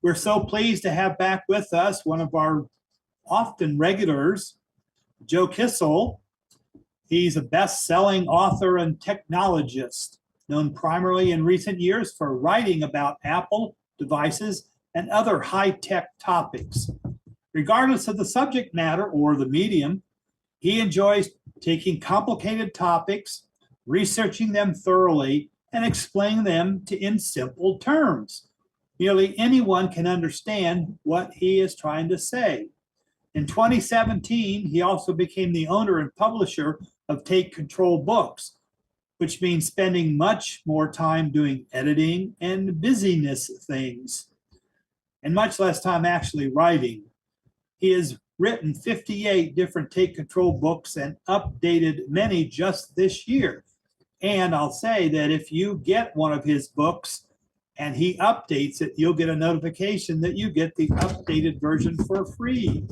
We're so pleased to have back with us one of our often regulars, Joe Kissell. He's a best-selling author and technologist, known primarily in recent years for writing about Apple devices and other high-tech topics. Regardless of the subject matter or the medium, he enjoys taking complicated topics, researching them thoroughly, and explaining them in simple terms. Nearly anyone can understand what he is trying to say. In 2017, he also became the owner and publisher of Take Control Books, which means spending much more time doing editing and busyness things, and much less time actually writing. He has written 58 different Take Control books and updated many just this year. And I'll say that if you get one of his books and he updates it, you'll get a notification that you get the updated version for free.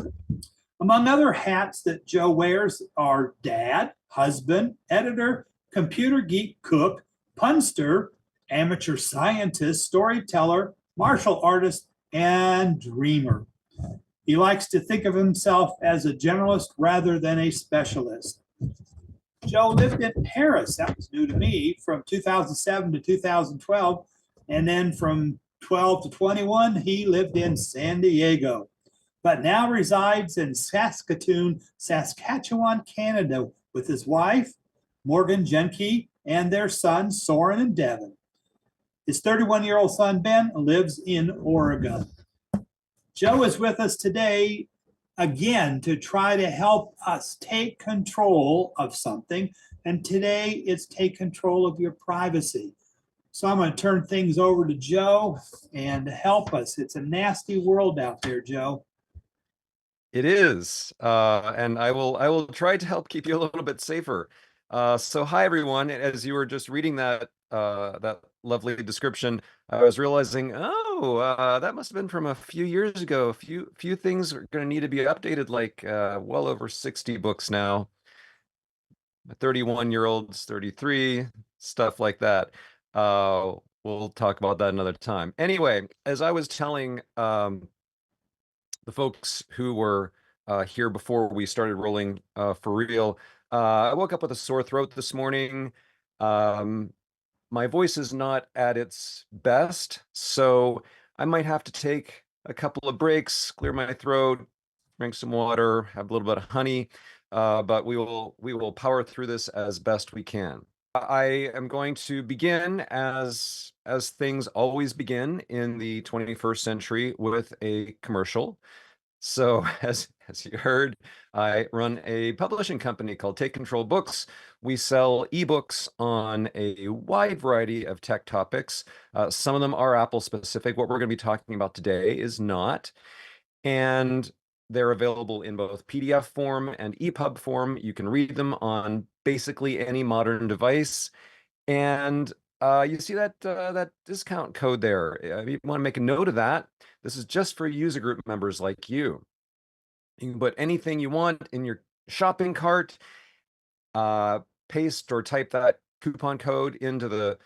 Among other hats that Joe wears are dad, husband, editor, computer geek, cook, punster, amateur scientist, storyteller, martial artist, and dreamer. He likes to think of himself as a generalist rather than a specialist. Joe lived in Paris, that was new to me, from 2007 to 2012. And then from 12 to 21, he lived in San Diego, but now resides in Saskatoon, Saskatchewan, Canada, with his wife, Morgan Jenke, and their sons, Soren and Devin. His 31-year-old son, Ben, lives in Oregon. Joe is with us today again to try to help us take control of something. And today it's take control of your privacy. So I'm going to turn things over to Joe and help us. It's a nasty world out there, Joe. It is, and I will try to help keep you a little bit safer. So hi everyone. As you were just reading that that lovely description, I was realizing, that must have been from a few years ago. A few things are going to need to be updated, like well over 60 books now. 31-year-olds, 33, stuff like that. We'll talk about that another time. Anyway, as I was telling the folks who were here before we started rolling for real, I woke up with a sore throat this morning. My voice is not at its best, so I might have to take a couple of breaks, clear my throat, drink some water, have a little bit of honey, but we will power through this as best we can. I am going to begin as things always begin in the 21st century with a commercial. So as you heard, I run a publishing company called Take Control Books. We sell ebooks on a wide variety of tech topics. Some of them are Apple specific. What we're going to be talking about today is not. And they're available in both PDF form and EPUB form. You can read them on basically any modern device. And you see that that discount code there. You want to make a note of that. This is just for user group members like you. You can put anything you want in your shopping cart, paste or type that coupon code into the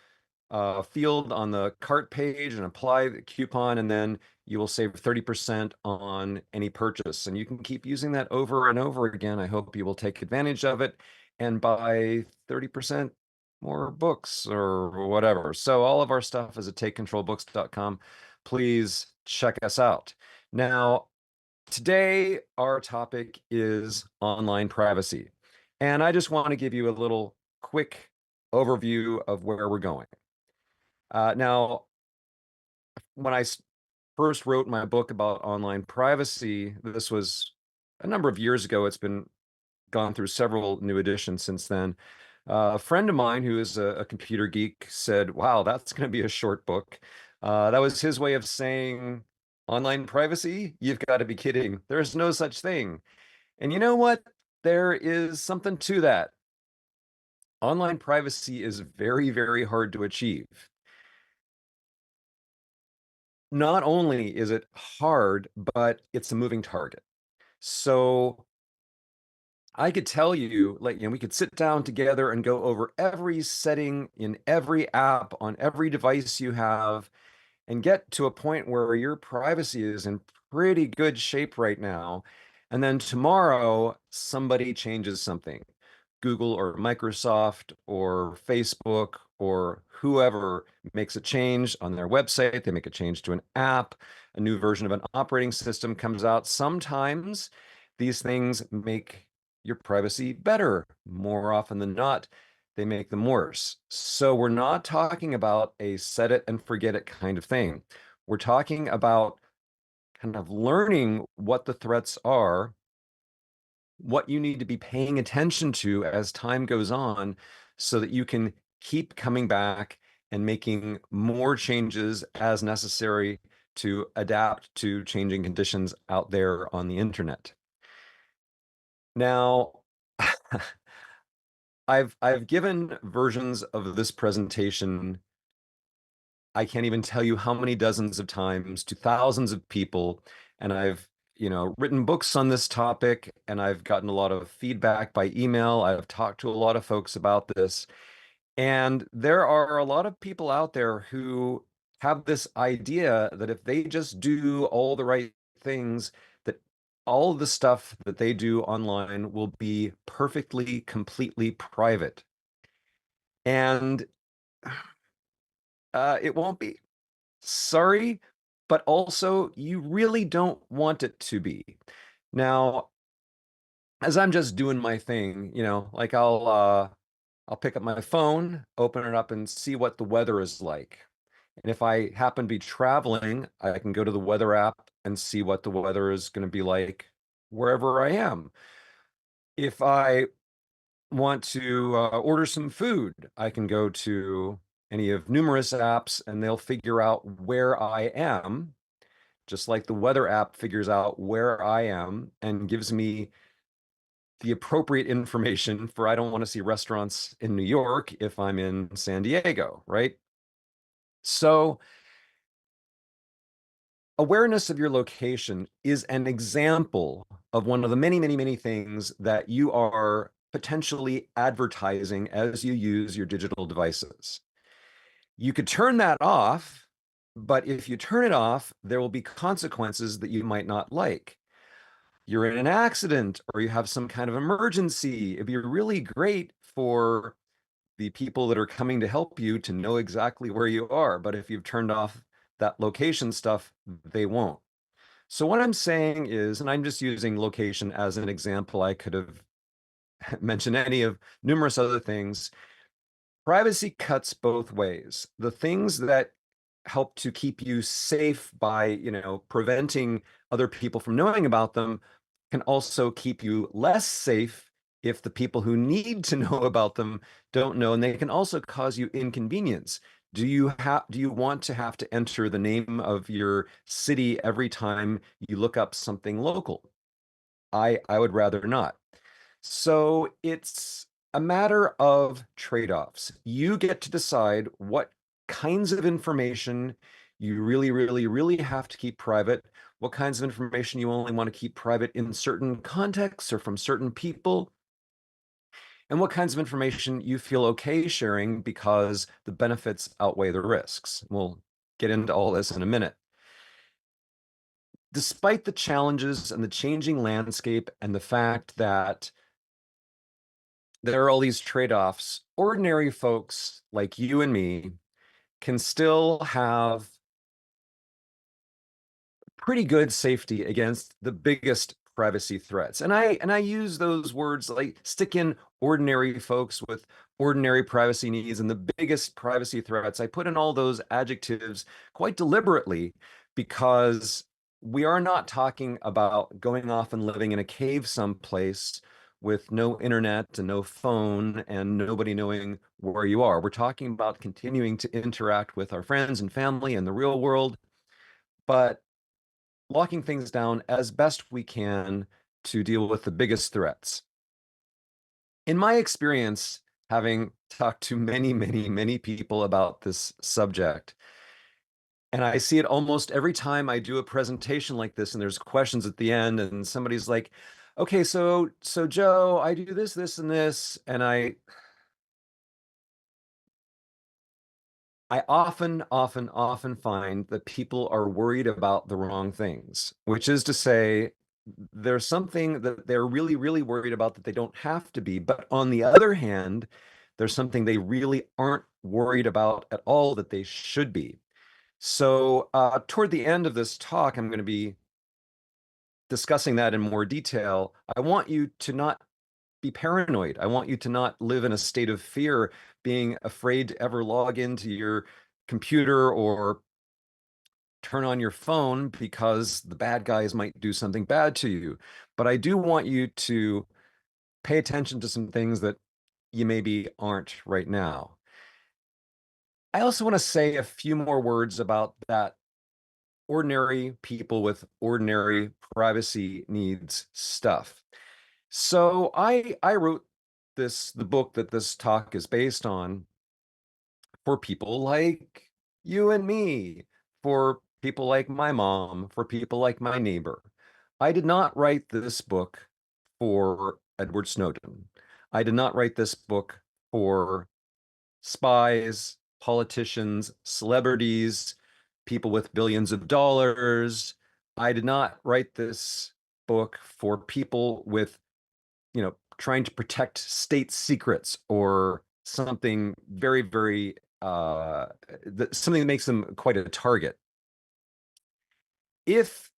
field on the cart page and apply the coupon, and then you will save 30% on any purchase. And you can keep using that over and over again. I hope you will take advantage of it and buy 30% more books or whatever. So all of our stuff is at takecontrolbooks.com. Please check us out. Now, today our topic is online privacy. And I just want to give you a little quick overview of where we're going. Now, when I first wrote my book about online privacy, this was a number of years ago. It's been gone through several new editions since then. A friend of mine who is a computer geek said, wow, that's going to be a short book. That was his way of saying, online privacy? You've got to be kidding. There's no such thing. And you know what? There is something to that. Online privacy is very, very hard to achieve. Not only is it hard, but it's a moving target. So I could tell you, like, we could sit down together and go over every setting in every app on every device you have, and get to a point where your privacy is in pretty good shape right now. And then tomorrow, somebody changes something. Google or Microsoft or Facebook or whoever makes a change on their website. They make a change to an app, a new version of an operating system comes out. Sometimes these things make your privacy better. More often than not, they make them worse. So we're not talking about a set it and forget it kind of thing. We're talking about kind of learning what the threats are, what you need to be paying attention to as time goes on so that you can keep coming back and making more changes as necessary to adapt to changing conditions out there on the internet. Now, I've given versions of this presentation, I can't even tell you how many dozens of times, to thousands of people, and I've written books on this topic, and I've gotten a lot of feedback by email. I've talked to a lot of folks about this, and there are a lot of people out there who have this idea that if they just do all the right things, that all the stuff that they do online will be perfectly, completely private. And it won't be. Sorry, but also you really don't want it to be. Now, as I'm just doing my thing, like I'll pick up my phone, open it up and see what the weather is like. And if I happen to be traveling, I can go to the weather app and see what the weather is going to be like wherever I am. If I want to order some food, I can go to any of numerous apps and they'll figure out where I am, just like the weather app figures out where I am and gives me the appropriate information for I don't want to see restaurants in New York if I'm in San Diego, right? So awareness of your location is an example of one of the many, many, many things that you are potentially advertising as you use your digital devices. You could turn that off, but if you turn it off, there will be consequences that you might not like. You're in an accident or you have some kind of emergency. It'd be really great for the people that are coming to help you to know exactly where you are. But if you've turned off that location stuff, they won't. So what I'm saying is, and I'm just using location as an example, I could have mentioned any of numerous other things. Privacy cuts both ways. The things that help to keep you safe by, preventing other people from knowing about them can also keep you less safe if the people who need to know about them don't know, and they can also cause you inconvenience. Do you want to have to enter the name of your city every time you look up something local? I would rather not. So it's a matter of trade-offs. You get to decide what kinds of information you really, really, really have to keep private, what kinds of information you only want to keep private in certain contexts or from certain people, and what kinds of information you feel okay sharing because the benefits outweigh the risks. We'll get into all this in a minute. Despite the challenges and the changing landscape and the fact that there are all these trade-offs, ordinary folks like you and me can still have pretty good safety against the biggest privacy threats. And I use those words, like stick in ordinary folks with ordinary privacy needs and the biggest privacy threats. I put in all those adjectives quite deliberately because we are not talking about going off and living in a cave someplace with no internet and no phone and nobody knowing where you are. We're talking about continuing to interact with our friends and family in the real world, but locking things down as best we can to deal with the biggest threats. In my experience, having talked to many, many, many people about this subject, and I see it almost every time I do a presentation like this, and there's questions at the end, and somebody's like, okay, so Joe, I do this, this, and this, and I often find that people are worried about the wrong things, which is to say, there's something that they're really, really worried about that they don't have to be. But on the other hand, there's something they really aren't worried about at all that they should be. So toward the end of this talk, I'm going to be discussing that in more detail. I want you to not be paranoid. I want you to not live in a state of fear, being afraid to ever log into your computer or turn on your phone because the bad guys might do something bad to you. But I do want you to pay attention to some things that you maybe aren't right now. I also want to say a few more words about that ordinary people with ordinary privacy needs stuff. So I wrote the book that this talk is based on for people like you and me, for people like my mom, for people like my neighbor. I did not write this book for Edward Snowden. I did not write this book for spies, politicians, celebrities, people with billions of dollars. I did not write this book for people with, trying to protect state secrets or something very, very, something that makes them quite a target. If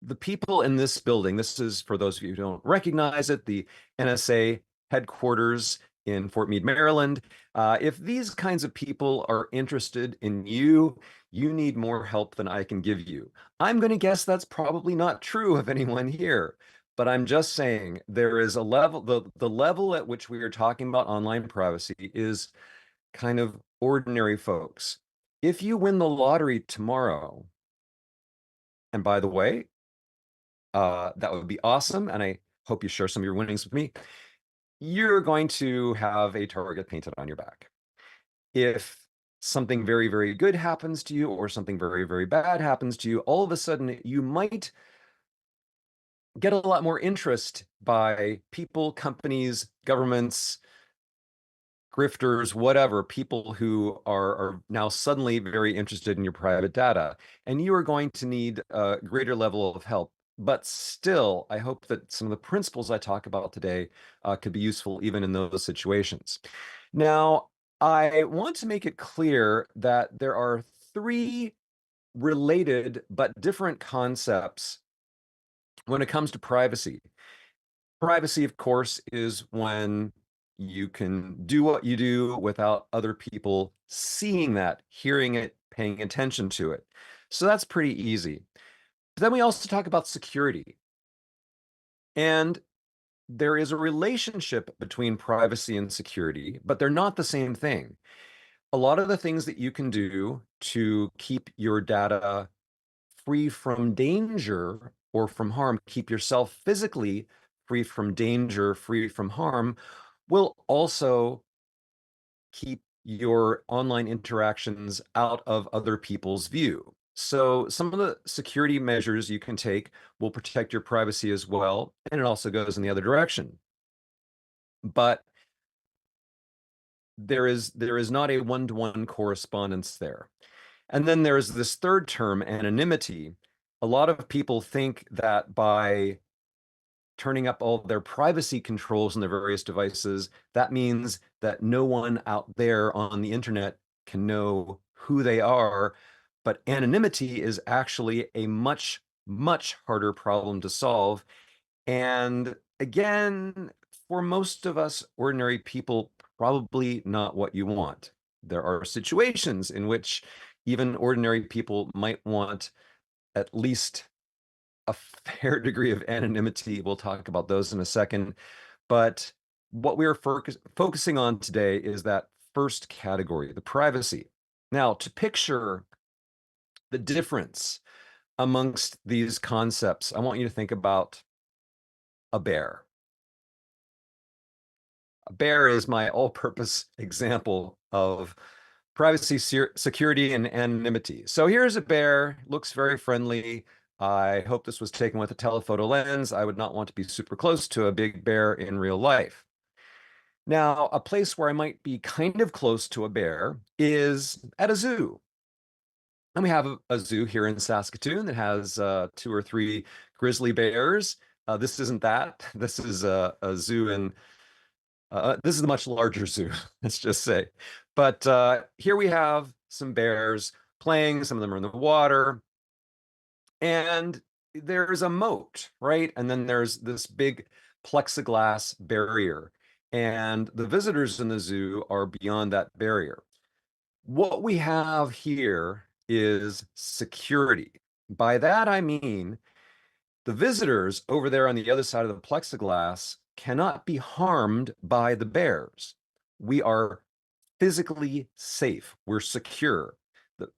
the people in this building, this is for those of you who don't recognize it, the NSA headquarters in Fort Meade, Maryland. If these kinds of people are interested in you, you need more help than I can give you. I'm going to guess that's probably not true of anyone here, but I'm just saying there is a level, the level at which we are talking about online privacy is kind of ordinary folks. If you win the lottery tomorrow, and by the way, that would be awesome. And I hope you share some of your winnings with me. You're going to have a target painted on your back. If something very, very good happens to you or something very, very bad happens to you, all of a sudden you might get a lot more interest by people, companies, governments, grifters, whatever, people who are now suddenly very interested in your private data. And you are going to need a greater level of help. But still, I hope that some of the principles I talk about today could be useful even in those situations. Now, I want to make it clear that there are three related but different concepts when it comes to privacy. Privacy, of course, is when you can do what you do without other people seeing that, hearing it, paying attention to it. So that's pretty easy. But then we also talk about security. And there is a relationship between privacy and security, but they're not the same thing. A lot of the things that you can do to keep your data free from danger or from harm, keep yourself physically free from danger, free from harm, will also keep your online interactions out of other people's view. So some of the security measures you can take will protect your privacy as well, and it also goes in the other direction. But there is not a one-to-one correspondence there. And then there's this third term, anonymity. A lot of people think that by turning up all their privacy controls on their various devices, that means that no one out there on the internet can know who they are. But anonymity is actually a much, much harder problem to solve. And again, for most of us ordinary people, probably not what you want. There are situations in which even ordinary people might want at least a fair degree of anonymity. We'll talk about those in a second. But what we are focusing on today is that first category, the privacy. Now, to picture the difference amongst these concepts, I want you to think about a bear. A bear is my all-purpose example of privacy, security, and anonymity. So here's a bear, looks very friendly. I hope this was taken with a telephoto lens. I would not want to be super close to a big bear in real life. Now, a place where I might be kind of close to a bear is at a zoo. And we have a zoo here in Saskatoon that has 2 or 3 grizzly bears. This isn't that. This is a zoo in, this is a much larger zoo, let's just say. But here we have some bears playing. Some of them are in the water. And there's a moat, right? And then there's this big plexiglass barrier. And the visitors in the zoo are beyond that barrier. What we have here is security. By that, I mean the visitors over there on the other side of the plexiglass cannot be harmed by the bears. We are physically safe. We're secure.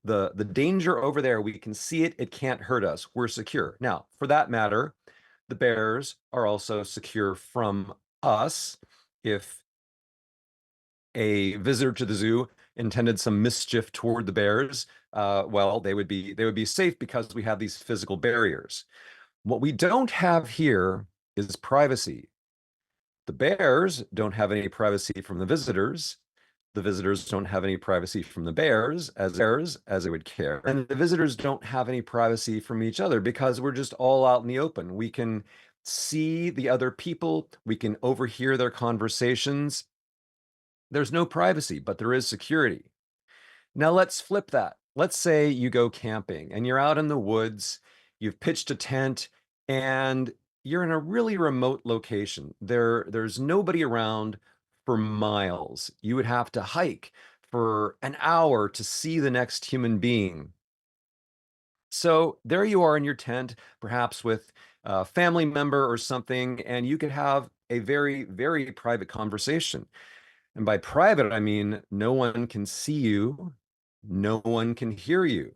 The danger over there, we can see it. It can't hurt us. We're secure. Now, for that matter, the bears are also secure from us. If a visitor to the zoo intended some mischief toward the bears, well, they would be safe because we have these physical barriers. What we don't have here is privacy. The bears don't have any privacy from the visitors. The visitors don't have any privacy from the bears as they would care. And the visitors don't have any privacy from each other because we're just all out in the open. We can see the other people. We can overhear their conversations. There's no privacy, but there is security. Now let's flip that. Let's say you go camping and you're out in the woods, you've pitched a tent, and you're in a really remote location. There's nobody around for miles. You would have to hike for an hour to see the next human being. So there you are in your tent, perhaps with a family member or something, and you could have a very, very private conversation. And by private, I mean no one can see you, no one can hear you.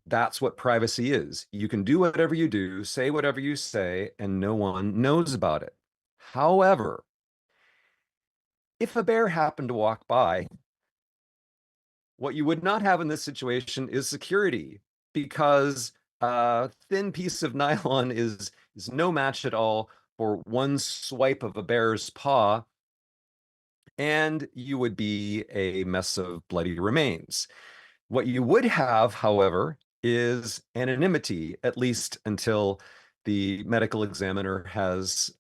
That's what privacy is. You can do whatever you do, say whatever you say, and no one knows about it. However, if a bear happened to walk by, what you would not have in this situation is security, because a thin piece of nylon is no match at all for one swipe of a bear's paw, and you would be a mess of bloody remains. What you would have, however, is anonymity, at least until the medical examiner has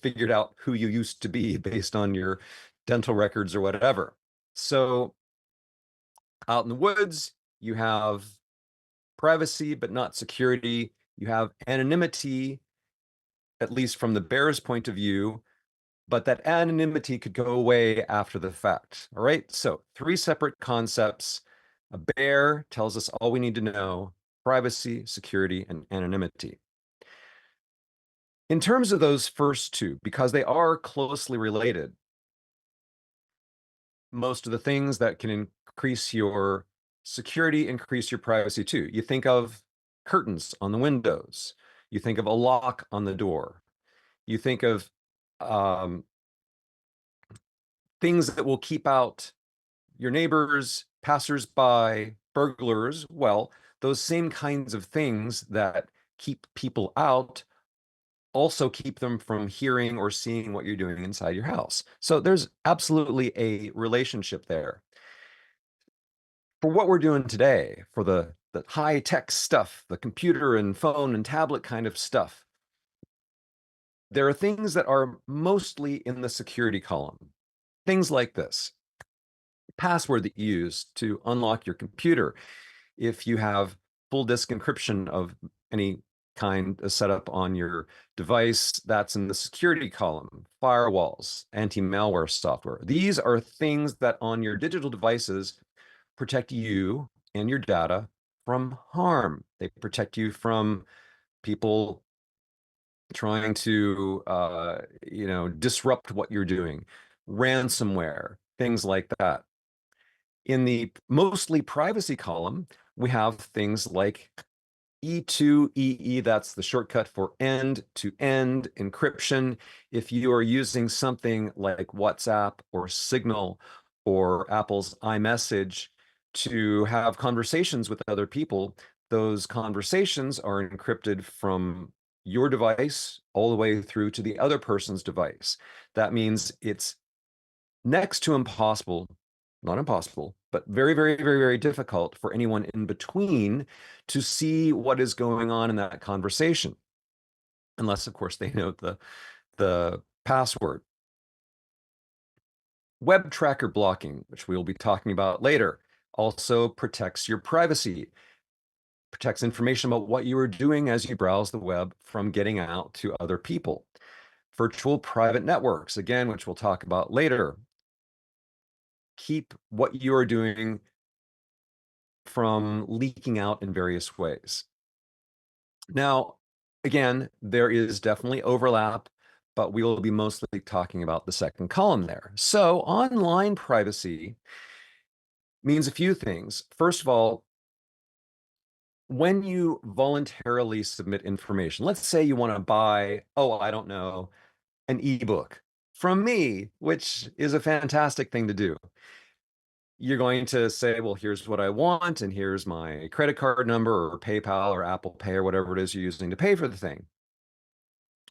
figured out who you used to be based on your dental records or whatever. So out in the woods, you have privacy, but not security. You have anonymity, at least from the bear's point of view, but that anonymity could go away after the fact. All right, so 3 separate concepts. A bear tells us all we need to know: privacy, security, and anonymity. In terms of those first 2, because they are closely related, most of the things that can increase your security increase your privacy too. You think of curtains on the windows. You think of a lock on the door. You think of things that will keep out your neighbors, passersby, burglars. Well, those same kinds of things that keep people out also keep them from hearing or seeing what you're doing inside your house. So there's absolutely a relationship there. For what we're doing today, for the high-tech stuff, the computer and phone and tablet kind of stuff, there are things that are mostly in the security column. Things like this: password that you use to unlock your computer. If you have full disk encryption of any kind set up on your device, that's in the security column. Firewalls, anti-malware software. These are things that on your digital devices protect you and your data from harm. They protect you from people trying to disrupt what you're doing, ransomware, things like that. In the mostly privacy column, we have things like E2EE, that's the shortcut for end-to-end encryption. If you are using something like WhatsApp or Signal or Apple's iMessage to have conversations with other people, those conversations are encrypted from your device all the way through to the other person's device. That means it's next to impossible, not impossible, but very, very, very, very difficult for anyone in between to see what is going on in that conversation. Unless, of course, they know the password. Web tracker blocking, which we'll be talking about later, also protects your privacy, protects information about what you are doing as you browse the web from getting out to other people. Virtual private networks, again, which we'll talk about later, keep what you are doing from leaking out in various ways. Now, again, there is definitely overlap, but we will be mostly talking about the second column there. So online privacy means a few things. First of all, when you voluntarily submit information, let's say you want to buy, oh, I don't know, an ebook from me, which is a fantastic thing to do. You're going to say, well, here's what I want, and here's my credit card number or PayPal or Apple Pay or whatever it is you're using to pay for the thing.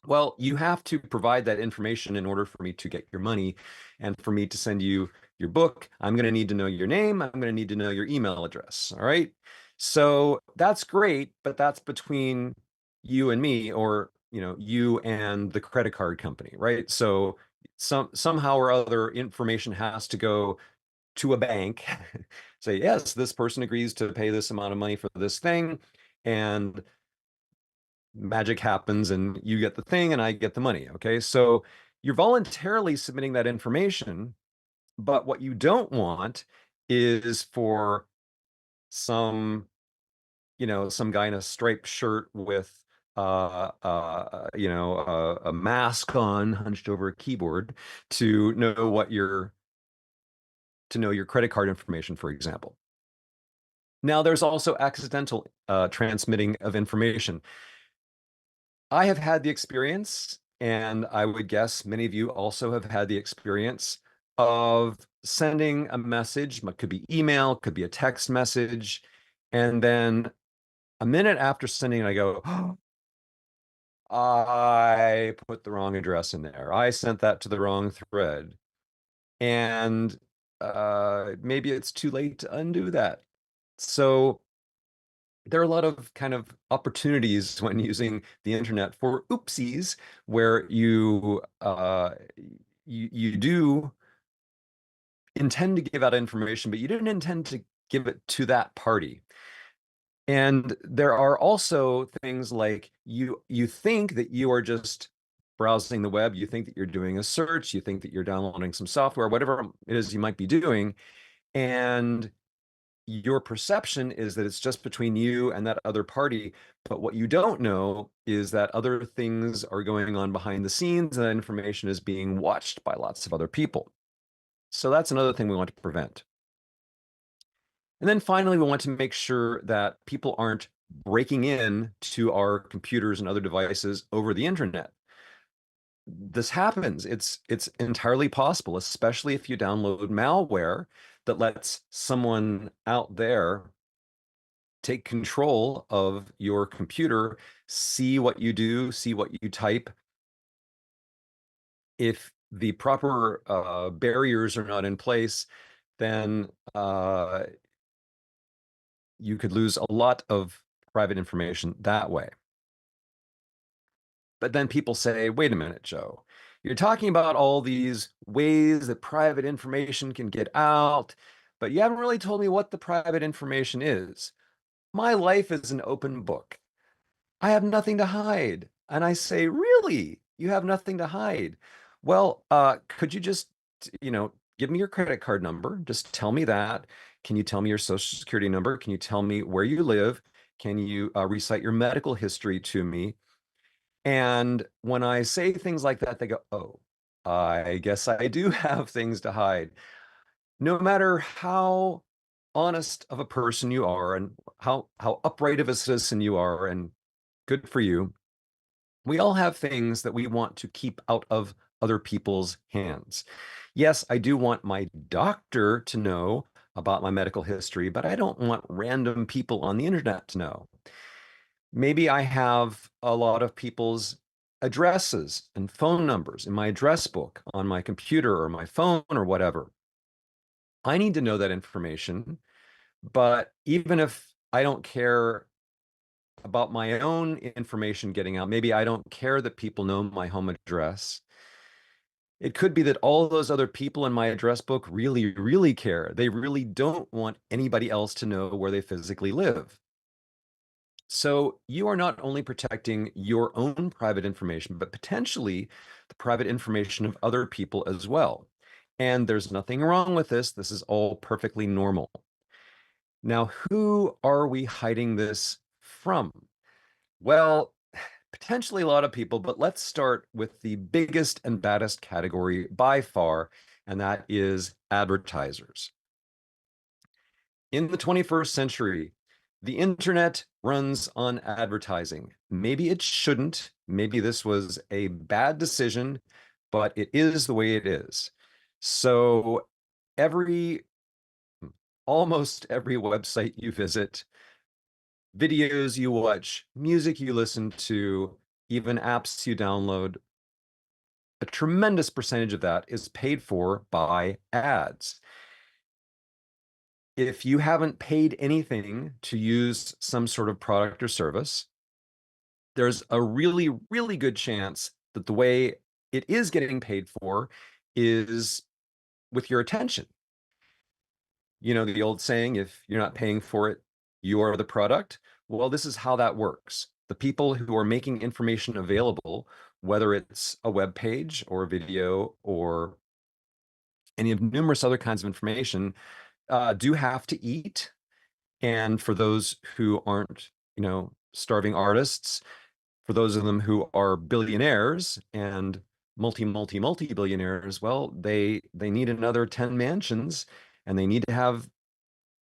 Well, you have to provide that information in order for me to get your money. And for me to send you your book, I'm going to need to know your name. I'm going to need to know your email address. All right. So that's great, but that's between you and me, or, you and the credit card company, right? So somehow or other information has to go to a bank, say, yes, this person agrees to pay this amount of money for this thing. And magic happens and you get the thing and I get the money. Okay. So you're voluntarily submitting that information, but what you don't want is for some, some guy in a striped shirt with, a mask on, hunched over a keyboard to know your credit card information, for example. Now, there's also accidental transmitting of information. I have had the experience, and I would guess many of you also have had the experience of sending a message. It could be email, could be a text message, and then a minute after sending it, I go, oh, I put the wrong address in there. I sent that to the wrong thread. And maybe it's too late to undo that. So there are a lot of kind of opportunities when using the internet for oopsies, where you do intend to give out information, but you didn't intend to give it to that party. And there are also things like you think that you are just browsing the web, you think that you're doing a search, you think that you're downloading some software, whatever it is you might be doing, and your perception is that it's just between you and that other party. But what you don't know is that other things are going on behind the scenes, and that information is being watched by lots of other people. So that's another thing we want to prevent. And then finally, we want to make sure that people aren't breaking in to our computers and other devices over the internet. This happens. It's entirely possible, especially if you download malware that lets someone out there take control of your computer, see what you do, see what you type. If the proper barriers are not in place, then you could lose a lot of private information that way. But then people say, wait a minute, Joe, you're talking about all these ways that private information can get out, but you haven't really told me what the private information is. My life is an open book. I have nothing to hide. And I say, really? You have nothing to hide? Well, could you just, give me your credit card number? Just tell me that. Can you tell me your social security number? Can you tell me where you live? Can you recite your medical history to me? And when I say things like that, they go, oh, I guess I do have things to hide. No matter how honest of a person you are and how upright of a citizen you are, and good for you, we all have things that we want to keep out of other people's hands. Yes, I do want my doctor to know about my medical history, but I don't want random people on the internet to know. Maybe I have a lot of people's addresses and phone numbers in my address book on my computer or my phone or whatever. I need to know that information, but even if I don't care about my own information getting out, maybe I don't care that people know my home address. It could be that all those other people in my address book really, really care. They really don't want anybody else to know where they physically live. So you are not only protecting your own private information, but potentially the private information of other people as well. And there's nothing wrong with this. This is all perfectly normal. Now, who are we hiding this from? Well, potentially a lot of people, but let's start with the biggest and baddest category by far, and that is advertisers. In the 21st century, the internet runs on advertising. Maybe it shouldn't. Maybe this was a bad decision, but it is the way it is. So almost every website you visit, videos you watch, music you listen to, even apps you download, a tremendous percentage of that is paid for by ads. If you haven't paid anything to use some sort of product or service, there's a really, really good chance that the way it is getting paid for is with your attention. You know, the old saying, if you're not paying for it, you are the product. Well, this is how that works. The people who are making information available, whether it's a web page or a video or any of numerous other kinds of information, do have to eat. And for those who aren't, starving artists, for those of them who are billionaires and multi billionaires, well, they need another 10 mansions and they need to have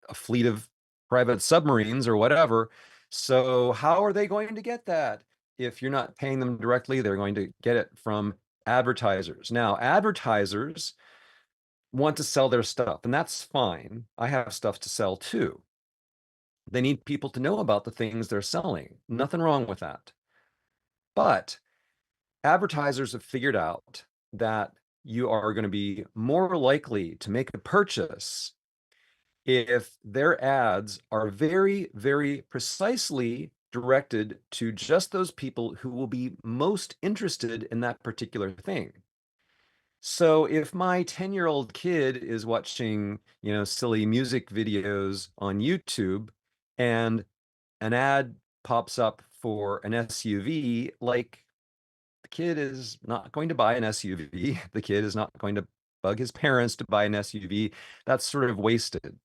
a fleet of private submarines or whatever. So how are they going to get that? If you're not paying them directly, they're going to get it from advertisers. Now, advertisers want to sell their stuff, and that's fine. I have stuff to sell too. They need people to know about the things they're selling. Nothing wrong with that. But advertisers have figured out that you are going to be more likely to make a purchase if their ads are very, very precisely directed to just those people who will be most interested in that particular thing. So if my 10-year-old kid is watching, silly music videos on YouTube and an ad pops up for an SUV, like, the kid is not going to buy an SUV. The kid is not going to bug his parents to buy an SUV. That's sort of wasted.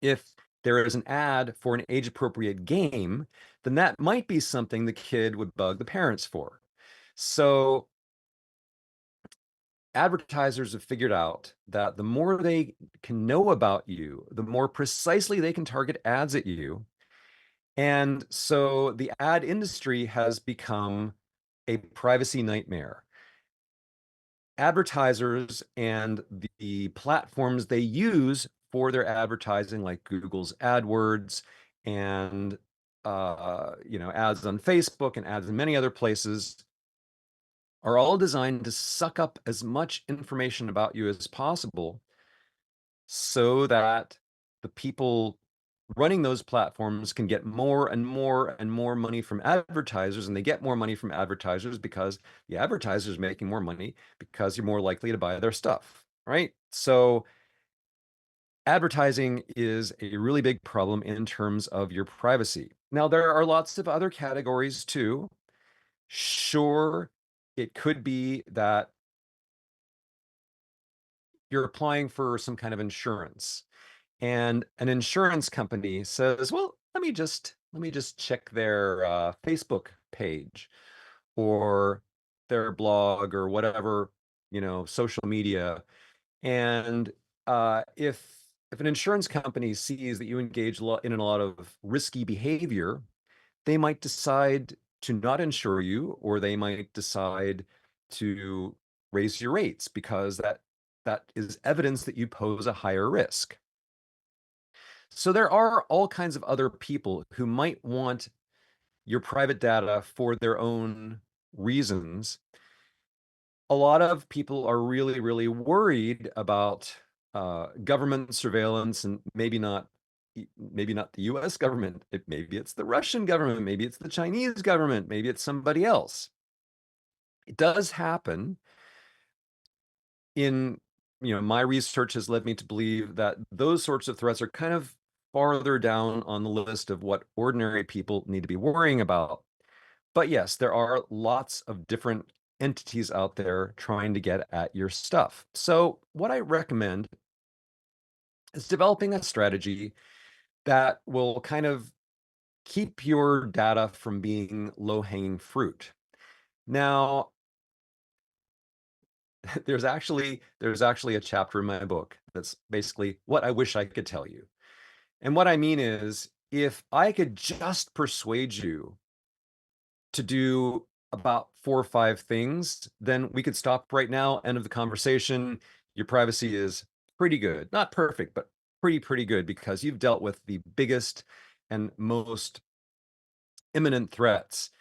If there is an ad for an age-appropriate game, then that might be something the kid would bug the parents for. So advertisers have figured out that the more they can know about you, the more precisely they can target ads at you. And so the ad industry has become a privacy nightmare. Advertisers and the platforms they use for their advertising, like Google's AdWords and ads on Facebook and ads in many other places, are all designed to suck up as much information about you as possible so that the people running those platforms can get more and more and more money from advertisers, and they get more money from advertisers because the advertisers are making more money because you're more likely to buy their stuff, right? So advertising is a really big problem in terms of your privacy. Now, there are lots of other categories too. Sure, it could be that you're applying for some kind of insurance, and an insurance company says, well, let me just check their Facebook page or their blog or whatever, social media. And if an insurance company sees that you engage in a lot of risky behavior, they might decide to not insure you, or they might decide to raise your rates because that is evidence that you pose a higher risk. So there are all kinds of other people who might want your private data for their own reasons, a lot of people are really, really worried about government surveillance, and maybe not the US government. Maybe it's the Russian government, maybe it's the Chinese government, maybe it's somebody else. It does happen. In my research has led me to believe that those sorts of threats are kind of farther down on the list of what ordinary people need to be worrying about. But yes, there are lots of different entities out there trying to get at your stuff. So what I recommend is developing a strategy that will kind of keep your data from being low-hanging fruit. Now, there's actually a chapter in my book that's basically what I wish I could tell you. And what I mean is, if I could just persuade you to do about 4 or 5 things, then we could stop right now, end of the conversation. Your privacy is pretty good. Not perfect, but pretty good, because you've dealt with the biggest and most imminent threats.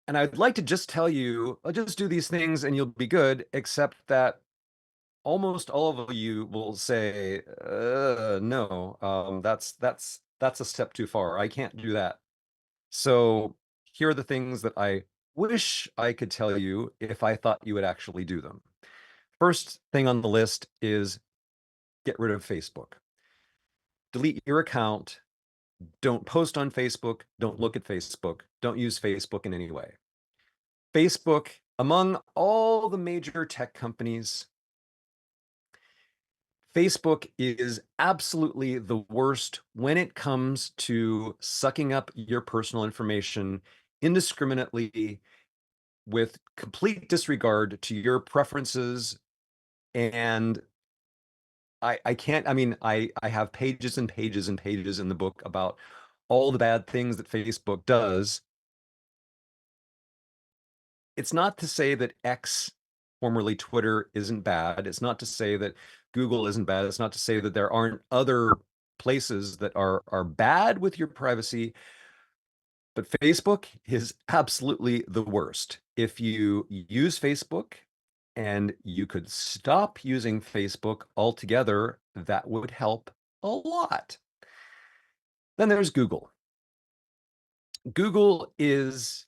And I'd like to just tell you, I'll just do these things and you'll be good, except that almost all of you will say, no, that's a step too far. I can't do that. So here are the things that I wish I could tell you if I thought you would actually do them. First thing on the list is get rid of Facebook. Delete your account. Don't post on Facebook. Don't look at Facebook. Don't use Facebook in any way. Facebook, among all the major tech companies, Facebook is absolutely the worst when it comes to sucking up your personal information indiscriminately with complete disregard to your preferences. And I can't, I mean, I have pages and pages and pages in the book about all the bad things that Facebook does. It's not to say that X, formerly Twitter, isn't bad. It's not to say that Google isn't bad. It's not to say that there aren't other places that are bad with your privacy. But Facebook is absolutely the worst. If you use Facebook and you could stop using Facebook altogether, that would help a lot. Then there's Google. Google is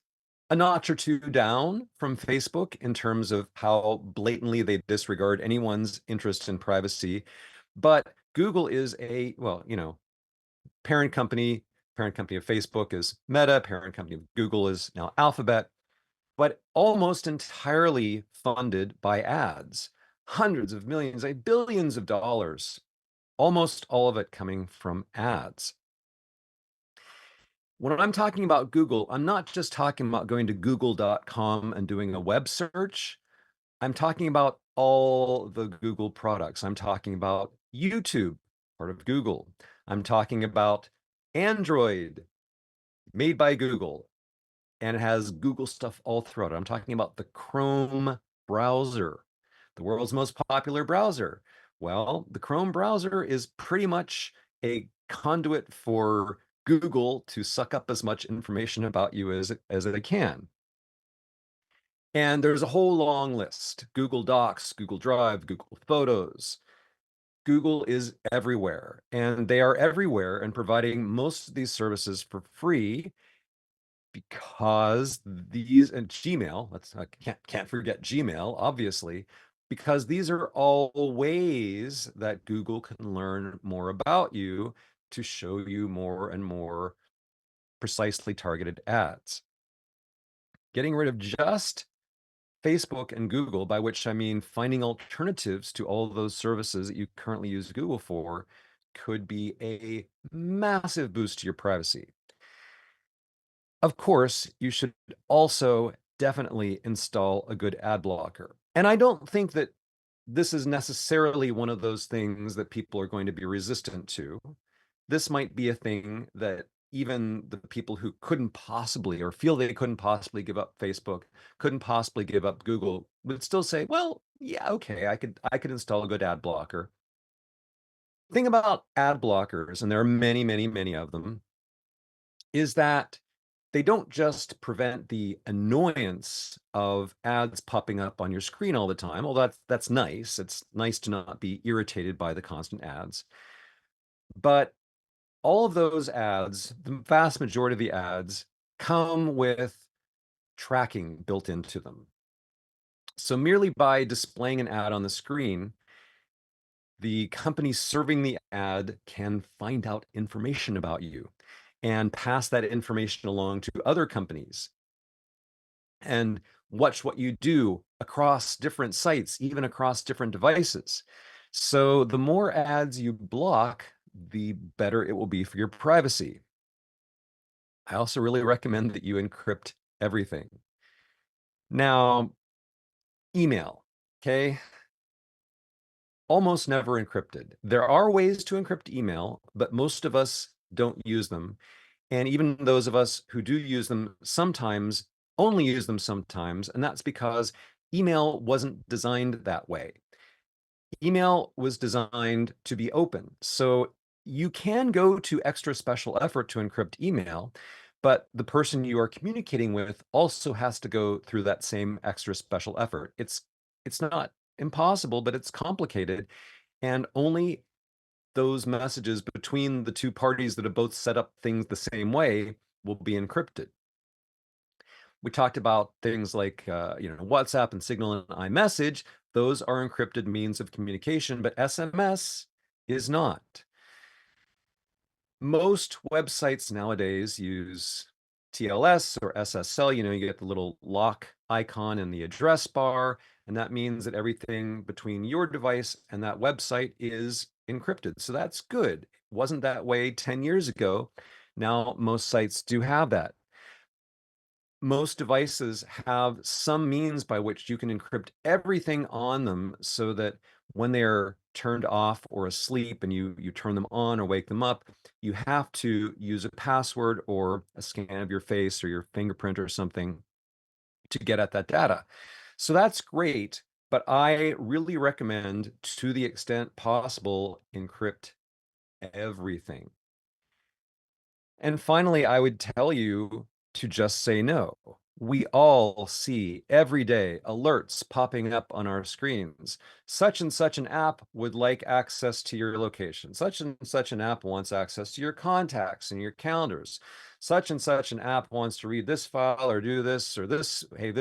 a notch or two down from Facebook in terms of how blatantly they disregard anyone's interest in privacy. But Google is parent company. Parent company of Facebook is Meta. Parent company of Google is now Alphabet, but almost entirely funded by ads. Hundreds of millions, billions of dollars, almost all of it coming from ads. When I'm talking about Google, I'm not just talking about going to google.com and doing a web search. I'm talking about all the Google products. I'm talking about YouTube, part of Google. I'm talking about Android, made by Google, and it has Google stuff all throughout it. I'm talking about the Chrome browser, the world's most popular browser. Well, the Chrome browser is pretty much a conduit for Google to suck up as much information about you as it can. And there's a whole long list: Google Docs, Google Drive, Google Photos. Google is everywhere, and they are everywhere and providing most of these services for free, because these, and Gmail, I can't forget Gmail, obviously, because these are all ways that Google can learn more about you to show you more and more precisely targeted ads. Getting rid of just Facebook and Google, by which I mean finding alternatives to all of those services that you currently use Google for, could be a massive boost to your privacy. Of course, you should also definitely install a good ad blocker. And I don't think that this is necessarily one of those things that people are going to be resistant to. This might be a thing that even the people who couldn't possibly, or feel they couldn't possibly give up Facebook, couldn't possibly give up Google, would still say, well, yeah, okay, I could install a good ad blocker. The thing about ad blockers, and there are many, many, many of them, is that they don't just prevent the annoyance of ads popping up on your screen all the time. Well, that's nice. It's nice to not be irritated by the constant ads. But all of those ads, the vast majority of the ads, come with tracking built into them. So merely by displaying an ad on the screen, the company serving the ad can find out information about you and pass that information along to other companies and watch what you do across different sites, even across different devices. So the more ads you block, the better it will be for your privacy. I also really recommend that you encrypt everything. Now, email, okay? Almost never encrypted. There are ways to encrypt email, but most of us don't use them. And even those of us who do use them sometimes only use them sometimes, and that's because email wasn't designed that way. Email was designed to be open. So you can go to extra special effort to encrypt email, but the person you are communicating with also has to go through that same extra special effort. It's not impossible, but it's complicated, and only those messages between the two parties that have both set up things the same way will be encrypted. We talked about things like WhatsApp and Signal and iMessage. Those are encrypted means of communication, but SMS is not. Most websites nowadays use TLS or SSL. You get the little lock icon in the address bar, and that means that everything between your device and that website is encrypted. So that's good. It wasn't that way 10 years ago. Now most sites do have that. Most devices have some means by which you can encrypt everything on them so that when they're turned off or asleep and you turn them on or wake them up, you have to use a password or a scan of your face or your fingerprint or something to get at that data. So that's great, but I really recommend, to the extent possible, encrypt everything. And finally, I would tell you to just say no. We all see every day alerts popping up on our screens. Such and such an app would like access to your location. Such and such an app wants access to your contacts and your calendars. Such and such an app wants to read this file or do this or this. Hey,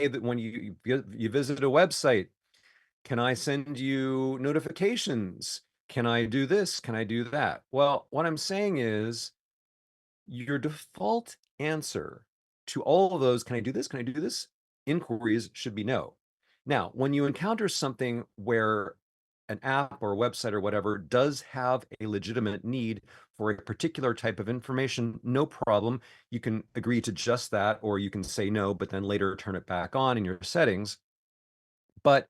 when you visit a website, can I send you notifications? Can I do this? Can I do that? Well, what I'm saying is, your default answer to all of those, can I do this? Can I do this? Inquiries should be no. Now, when you encounter something where an app or a website or whatever does have a legitimate need for a particular type of information, no problem. You can agree to just that, or you can say no, but then later turn it back on in your settings. But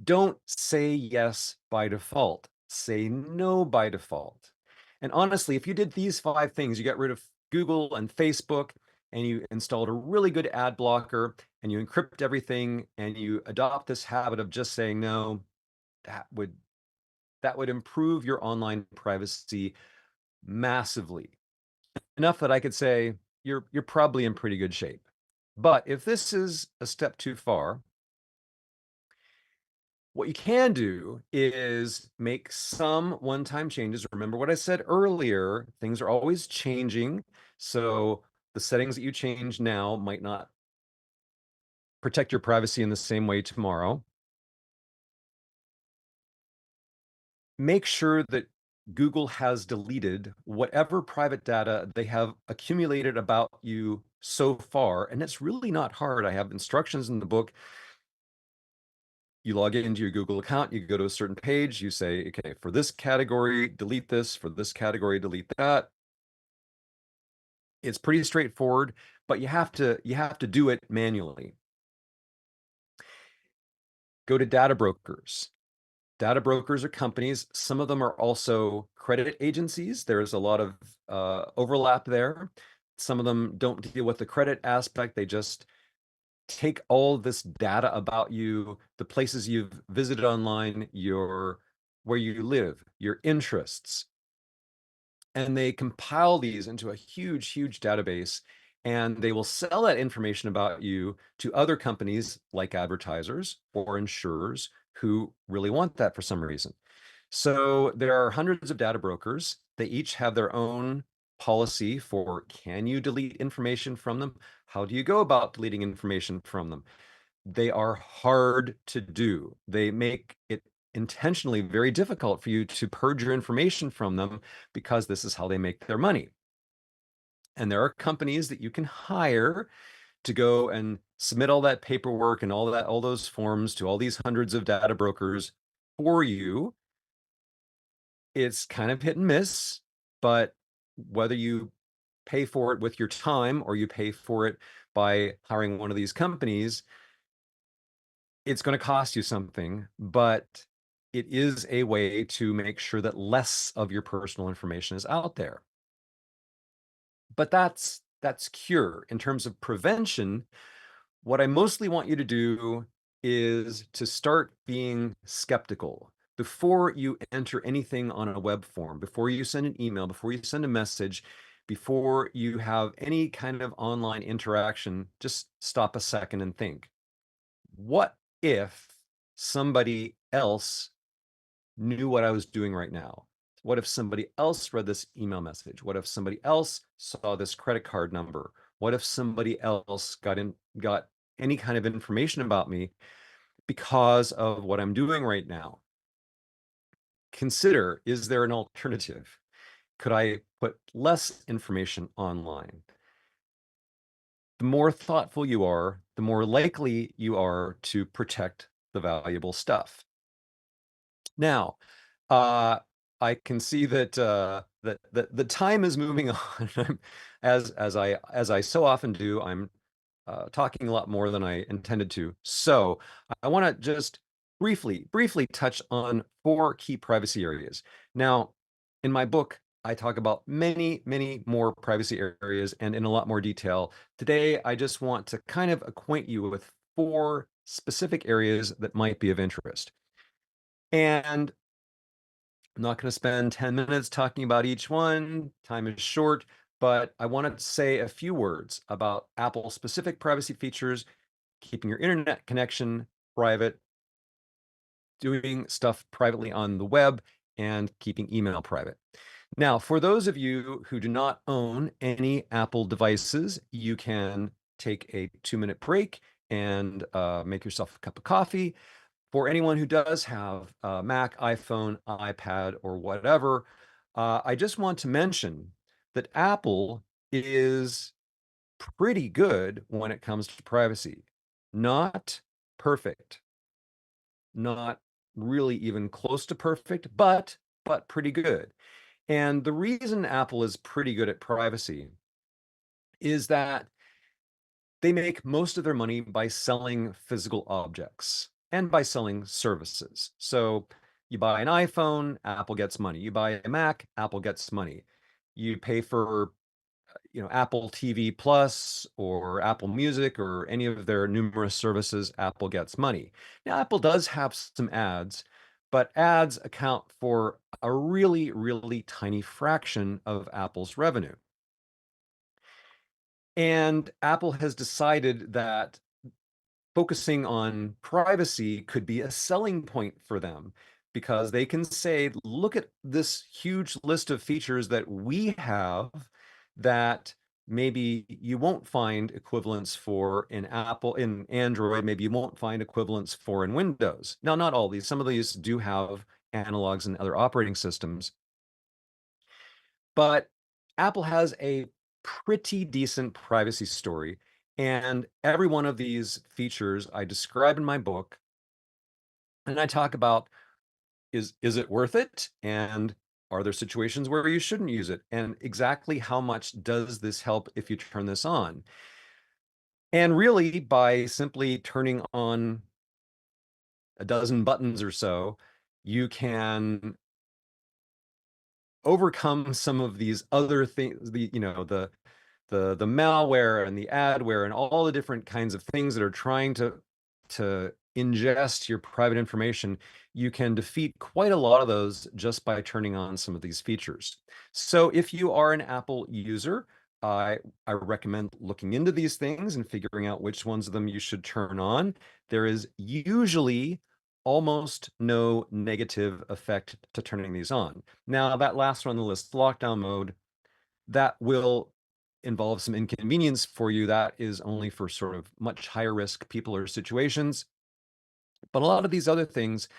don't say yes by default. Say no by default. And honestly, if you did these 5 things, you got rid of Google and Facebook, and you installed a really good ad blocker, and you encrypt everything, and you adopt this habit of just saying no, that would improve your online privacy massively. Enough that I could say you're probably in pretty good shape. But if this is a step too far, what you can do is make some one-time changes. Remember what I said earlier, things are always changing. So the settings that you change now might not protect your privacy in the same way tomorrow. Make sure that Google has deleted whatever private data they have accumulated about you so far. And it's really not hard. I have instructions in the book. You log into your Google account, you go to a certain page, you say, okay, for this category, delete this, for this category, delete that. It's pretty straightforward, but you have to do it manually. Go to data brokers. Data brokers are companies. Some of them are also credit agencies. There's a lot of overlap there. Some of them don't deal with the credit aspect. They just take all this data about you, the places you've visited online, where you live, your interests, and they compile these into a huge, huge database, and they will sell that information about you to other companies like advertisers or insurers who really want that for some reason. So there are hundreds of data brokers. They each have their own policy for, can you delete information from them? How do you go about deleting information from them? They are hard to do. They make it intentionally very difficult for you to purge your information from them because this is how they make their money. And there are companies that you can hire to go and submit all that paperwork and all those forms to all these hundreds of data brokers for you. It's kind of hit and miss, but whether you pay for it with your time or you pay for it by hiring one of these companies, it's going to cost you something, but it is a way to make sure that less of your personal information is out there. But that's cure. In terms of prevention, what I mostly want you to do is to start being skeptical before you enter anything on a web form, before you send an email, before you send a message, before you have any kind of online interaction. Just stop a second and think, what if somebody else knew what I was doing right now? What if somebody else read this email message? What if somebody else saw this credit card number? What if somebody else got any kind of information about me because of what I'm doing right now? Consider, is there an alternative? Could I put less information online? The more thoughtful you are, the more likely you are to protect the valuable stuff. Now, I can see that that the time is moving on. As I so often do, I'm talking a lot more than I intended to. So I want to just briefly touch on 4 key privacy areas. Now, in my book, I talk about many more privacy areas and in a lot more detail. Today, I just want to kind of acquaint you with 4 specific areas that might be of interest. And I'm not going to spend 10 minutes talking about each one. Time is short, but I want to say a few words about Apple specific privacy features, keeping your internet connection private, doing stuff privately on the web, and keeping email private. Now, for those of you who do not own any Apple devices, you can take a 2-minute break and make yourself a cup of coffee. For anyone who does have a Mac, iPhone, iPad, or whatever, I just want to mention that Apple is pretty good when it comes to privacy. Not perfect, not really even close to perfect, but pretty good. And the reason Apple is pretty good at privacy is that they make most of their money by selling physical objects and by selling services. So you buy an iPhone, Apple gets money. You buy a Mac, Apple gets money. You pay for, Apple TV Plus or Apple Music or any of their numerous services, Apple gets money. Now, Apple does have some ads, but ads account for a really tiny fraction of Apple's revenue. And Apple has decided that focusing on privacy could be a selling point for them because they can say, look at this huge list of features that we have that maybe you won't find equivalents for in Apple, in Android, maybe you won't find equivalents for in Windows. Now, not all these, some of these do have analogs in other operating systems, but Apple has a pretty decent privacy story. And every one of these features I describe in my book, and I talk about, is it worth it? And are there situations where you shouldn't use it? And exactly how much does this help if you turn this on? And really, by simply turning on a dozen buttons or so, you can overcome some of these other things, the malware and the adware and all the different kinds of things that are trying to ingest your private information. You can defeat quite a lot of those just by turning on some of these features. So if you are an Apple user, I recommend looking into these things and figuring out which ones of them you should turn on. There is usually almost no negative effect to turning these on. Now, that last one on the list, lockdown mode, that will involve some inconvenience for you. That is only for sort of much higher risk people or situations. But a lot of these other things,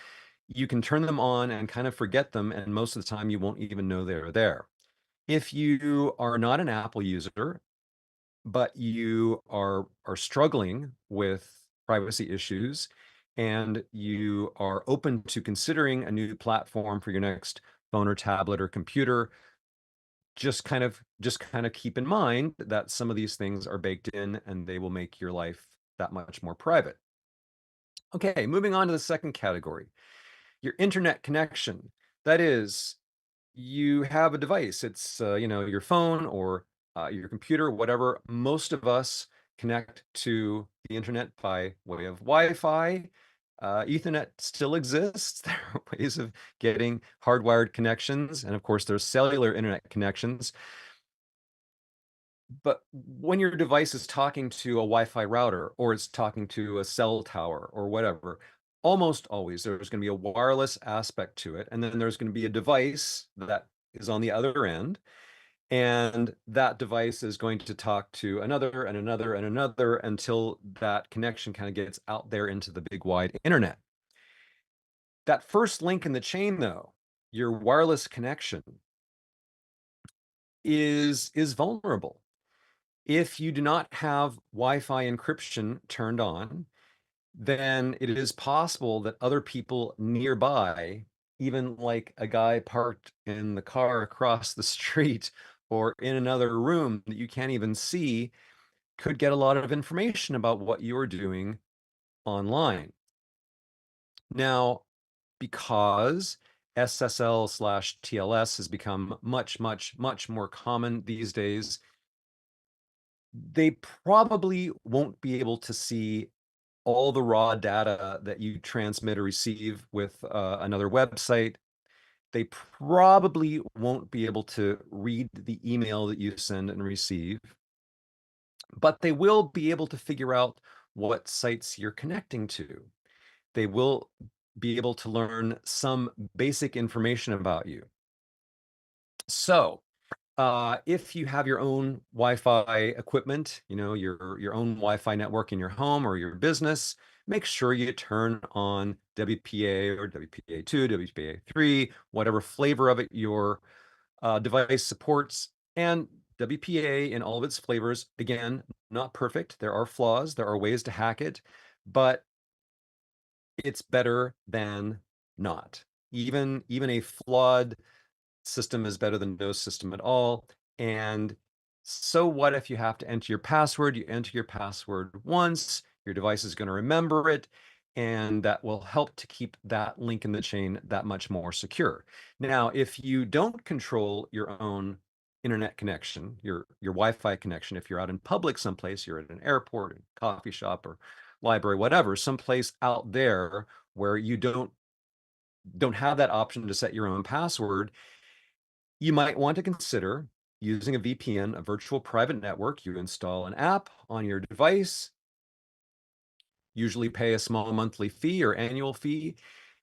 you can turn them on and kind of forget them, and most of the time you won't even know they're there. If you are not an Apple user, but you are struggling with privacy issues and you are open to considering a new platform for your next phone or tablet or computer, just kind of keep in mind that some of these things are baked in and they will make your life that much more private. Okay, moving on to the second category, your internet connection. That is, you have a device. It's your phone or your computer, whatever. Most of us connect to the internet by way of Wi-Fi. Ethernet still exists. There are ways of getting hardwired connections, and of course, there's cellular internet connections. But when your device is talking to a Wi-Fi router or it's talking to a cell tower or whatever, almost always there's going to be a wireless aspect to it. And then there's going to be a device that is on the other end. And that device is going to talk to another and another and another until that connection kind of gets out there into the big wide internet. That first link in the chain, though, your wireless connection is vulnerable. If you do not have Wi-Fi encryption turned on, then it is possible that other people nearby, even like a guy parked in the car across the street or in another room that you can't even see, could get a lot of information about what you're doing online. Now, because SSL/TLS has become much, much, much more common these days, they probably won't be able to see all the raw data that you transmit or receive with another website. They probably won't be able to read the email that you send and receive, but they will be able to figure out what sites you're connecting to. They will be able to learn some basic information about you. So, if you have your own Wi-Fi equipment, your own Wi-Fi network in your home or your business, make sure you turn on WPA or WPA2, WPA3, whatever flavor of it your device supports. And WPA in all of its flavors, again, not perfect. There are flaws. There are ways to hack it, but it's better than not. Even a flawed system is better than no system at all. And so what if you have to enter your password? You enter your password once, your device is going to remember it, and that will help to keep that link in the chain that much more secure. Now, if you don't control your own internet connection, your Wi-Fi connection, if you're out in public someplace, you're at an airport, a coffee shop, or library, whatever, someplace out there where you don't have that option to set your own password, you might want to consider using a VPN, a virtual private network. You install an app on your device, usually pay a small monthly fee or annual fee,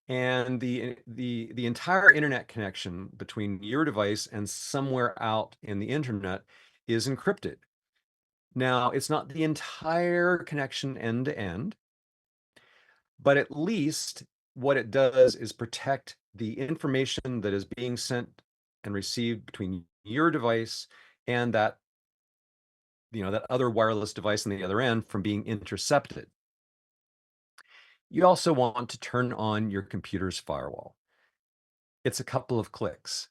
and the entire internet connection between your device and somewhere out in the internet is encrypted. Now, it's not the entire connection end to end, but at least what it does is protect the information that is being sent and received between your device and that other wireless device on the other end from being intercepted. You also want to turn on your computer's firewall. It's a couple of clicks.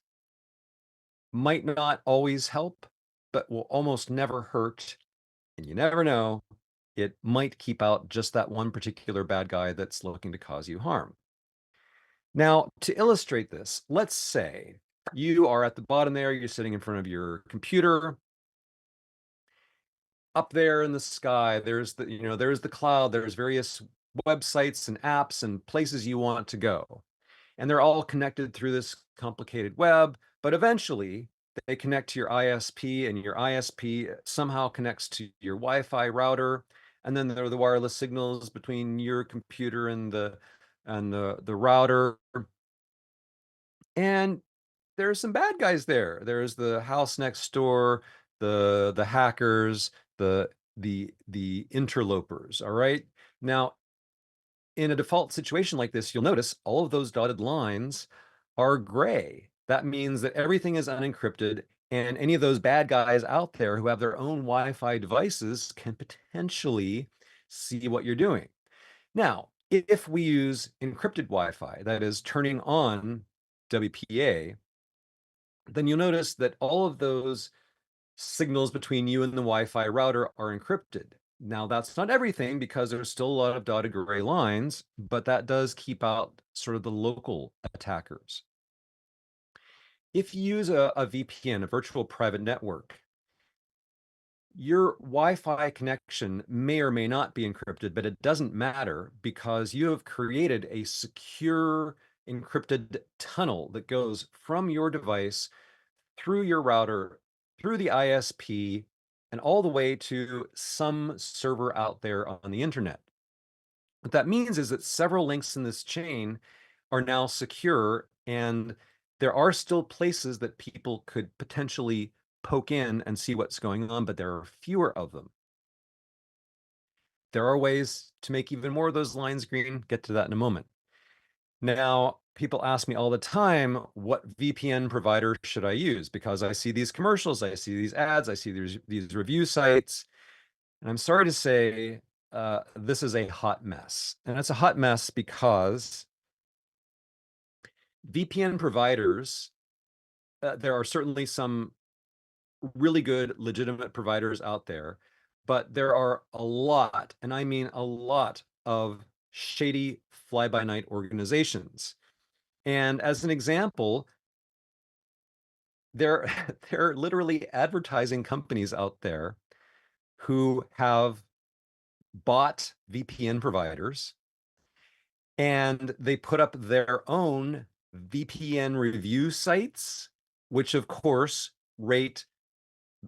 Might not always help, but will almost never hurt. And you never know, it might keep out just that one particular bad guy that's looking to cause you harm. Now, to illustrate this, let's say you are at the bottom there, you're sitting in front of your computer. Up there in the sky, there's the cloud, there's various websites and apps and places you want to go. And they're all connected through this complicated web, but eventually they connect to your ISP, and your ISP somehow connects to your Wi-Fi router. And then there are the wireless signals between your computer and the router. And there's some bad guys there. There's the house next door, the hackers, the interlopers. All right. Now, in a default situation like this, you'll notice all of those dotted lines are gray. That means that everything is unencrypted, and any of those bad guys out there who have their own Wi-Fi devices can potentially see what you're doing. Now, if we use encrypted Wi-Fi, that is turning on WPA, then you'll notice that all of those signals between you and the Wi-Fi router are encrypted. Now, that's not everything, because there's still a lot of dotted gray lines, but that does keep out sort of the local attackers. If you use a VPN, a virtual private network, your Wi-Fi connection may or may not be encrypted, but it doesn't matter, because you have created a secure encrypted tunnel that goes from your device through your router, through the ISP, and all the way to some server out there on the internet. What that means is that several links in this chain are now secure, and there are still places that people could potentially poke in and see what's going on, but there are fewer of them. There are ways to make even more of those lines green. Get to that in a moment. Now, people ask me all the time, what VPN provider should I use? Because I see these commercials, I see these ads, I see these review sites, and I'm sorry to say, this is a hot mess. And it's a hot mess because VPN providers, there are certainly some really good, legitimate providers out there, but there are a lot, and I mean a lot, of shady fly-by-night organizations. And as an example, there are literally advertising companies out there who have bought VPN providers, and they put up their own VPN review sites, which of course rate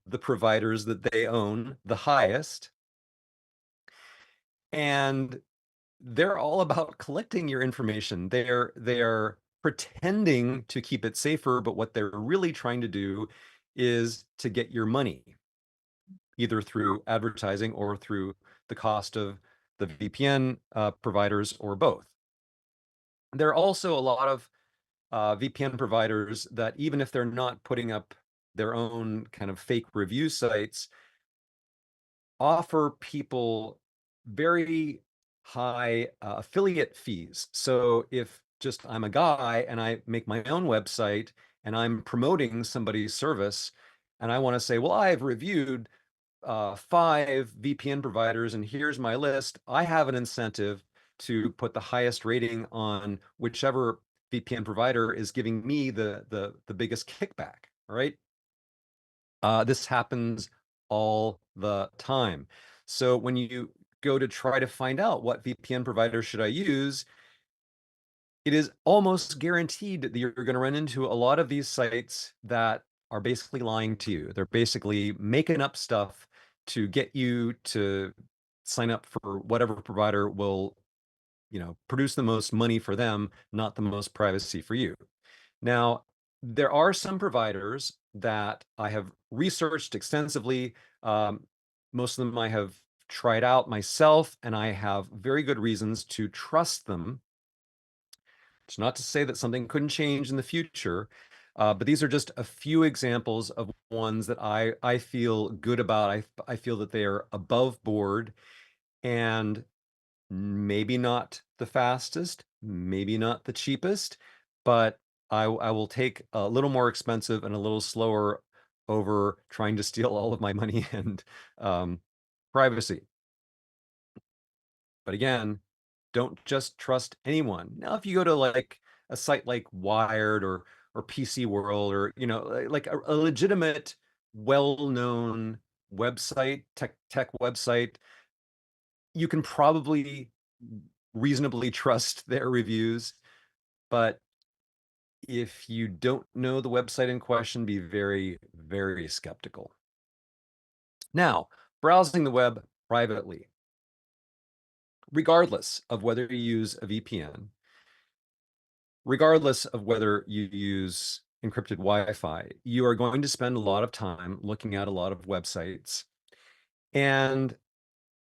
the providers that they own the highest. And they're all about collecting your information. They're pretending to keep it safer, but what they're really trying to do is to get your money, either through advertising or through the cost of the VPN providers, or both. There are also a lot of VPN providers that, even if they're not putting up their own kind of fake review sites, offer people very high affiliate fees. So if just I'm a guy and I make my own website and I'm promoting somebody's service, and I want to say, well, I've reviewed 5 VPN providers and here's my list, I have an incentive to put the highest rating on whichever VPN provider is giving me the biggest kickback. All right. This happens all the time. So when you go to try to find out what VPN provider should I use, it is almost guaranteed that you're going to run into a lot of these sites that are basically lying to you. They're basically making up stuff to get you to sign up for whatever provider will, produce the most money for them, not the most privacy for you. Now, there are some providers that I have researched extensively. Most of them I have tried out myself, and I have very good reasons to trust them. It's not to say that something couldn't change in the future, but these are just a few examples of ones that I feel good about. I feel that they are above board, and maybe not the fastest, maybe not the cheapest, but I will take a little more expensive and a little slower over trying to steal all of my money and privacy. But again, don't just trust anyone. Now, if you go to like a site like Wired or PC World, or like a legitimate, well-known website, tech website, you can probably reasonably trust their reviews. But if you don't know the website in question, be very, very skeptical. Now, browsing the web privately, regardless of whether you use a VPN, regardless of whether you use encrypted Wi-Fi, you are going to spend a lot of time looking at a lot of websites. And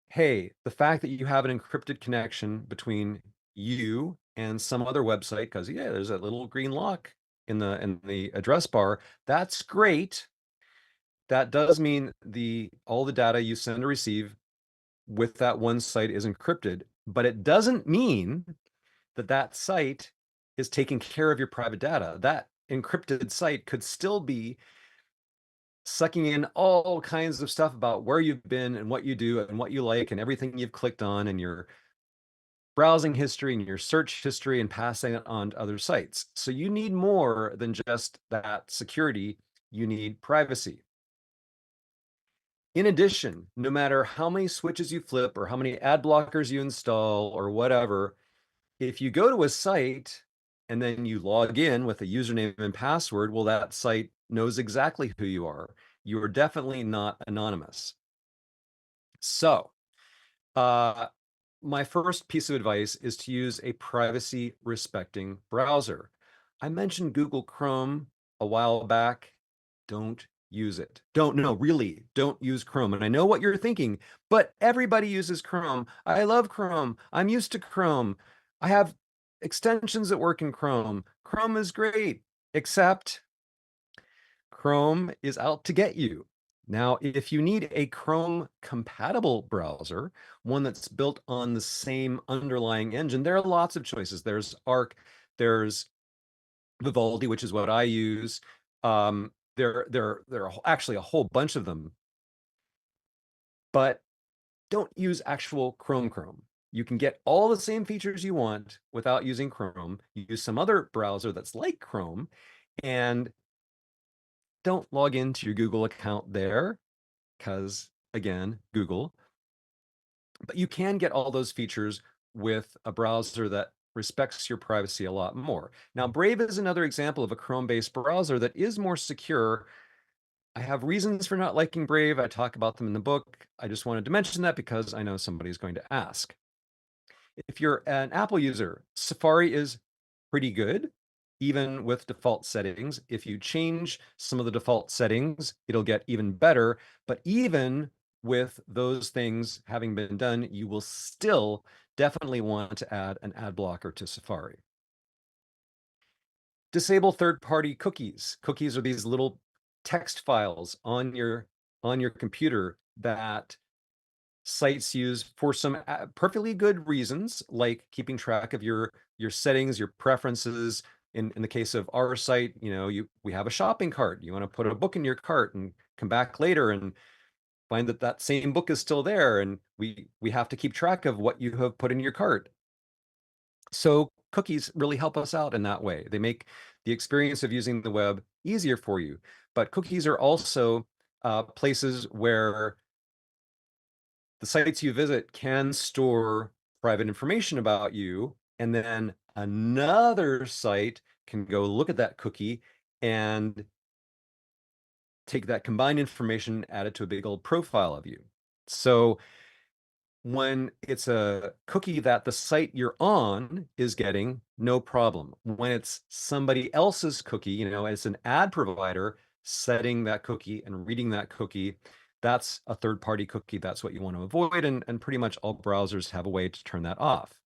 hey, the fact that you have an encrypted connection between you and some other website, because yeah, there's that little green lock in the address bar, that's great. That does mean all the data you send or receive with that one site is encrypted, but it doesn't mean that that site is taking care of your private data. That encrypted site could still be sucking in all kinds of stuff about where you've been and what you do and what you like and everything you've clicked on and your browsing history and your search history and passing it on to other sites. So you need more than just that security. You need privacy. In addition, no matter how many switches you flip or how many ad blockers you install or whatever, if you go to a site and then you log in with a username and password, well, that site knows exactly who you are. You are definitely not anonymous. So, my first piece of advice is to use a privacy respecting browser. I mentioned Google Chrome a while back. Don't use it. Really, don't use Chrome. And I know what you're thinking, but everybody uses Chrome. I love Chrome. I'm used to Chrome. I have extensions that work in Chrome. Chrome is great, except Chrome is out to get you. Now, if you need a Chrome compatible browser, one that's built on the same underlying engine, there are lots of choices. There's Arc, there's Vivaldi, which is what I use. There are actually a whole bunch of them, but don't use actual Chrome. You can get all the same features you want without using Chrome. You use some other browser that's like Chrome, and don't log into your Google account there because, again, Google. But you can get all those features with a browser that respects your privacy a lot more. Now, Brave is another example of a Chrome-based browser that is more secure. I have reasons for not liking Brave. I talk about them in the book. I just wanted to mention that because I know somebody's going to ask. If you're an Apple user, Safari is pretty good, even with default settings. If you change some of the default settings, it'll get even better. But even with those things having been done, you will still definitely want to add an ad blocker to Safari. Disable third-party cookies. Cookies are these little text files on your computer that sites use for some perfectly good reasons, like keeping track of your settings, your preferences. In the case of our site, we have a shopping cart. You want to put a book in your cart and come back later and find that same book is still there, and we have to keep track of what you have put in your cart. So cookies really help us out in that way. They make the experience of using the web easier for you. But cookies are also places where the sites you visit can store private information about you, and then another site can go look at that cookie and take that combined information, add it to a big old profile of you. So when it's a cookie that the site you're on is getting, no problem. When it's somebody else's cookie, as an ad provider setting that cookie and reading that cookie, that's a third-party cookie. That's what you want to avoid, and pretty much all browsers have a way to turn that off.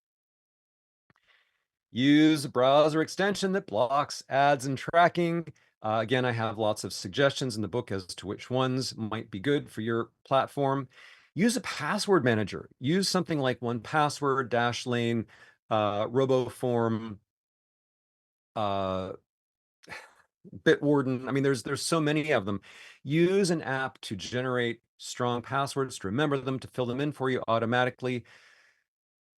Use a browser extension that blocks ads and tracking. Again, I have lots of suggestions in the book as to which ones might be good for your platform. Use a password manager. Use something like 1Password, Dashlane, RoboForm, Bitwarden. I mean, there's so many of them. Use an app to generate strong passwords, to remember them, to fill them in for you automatically.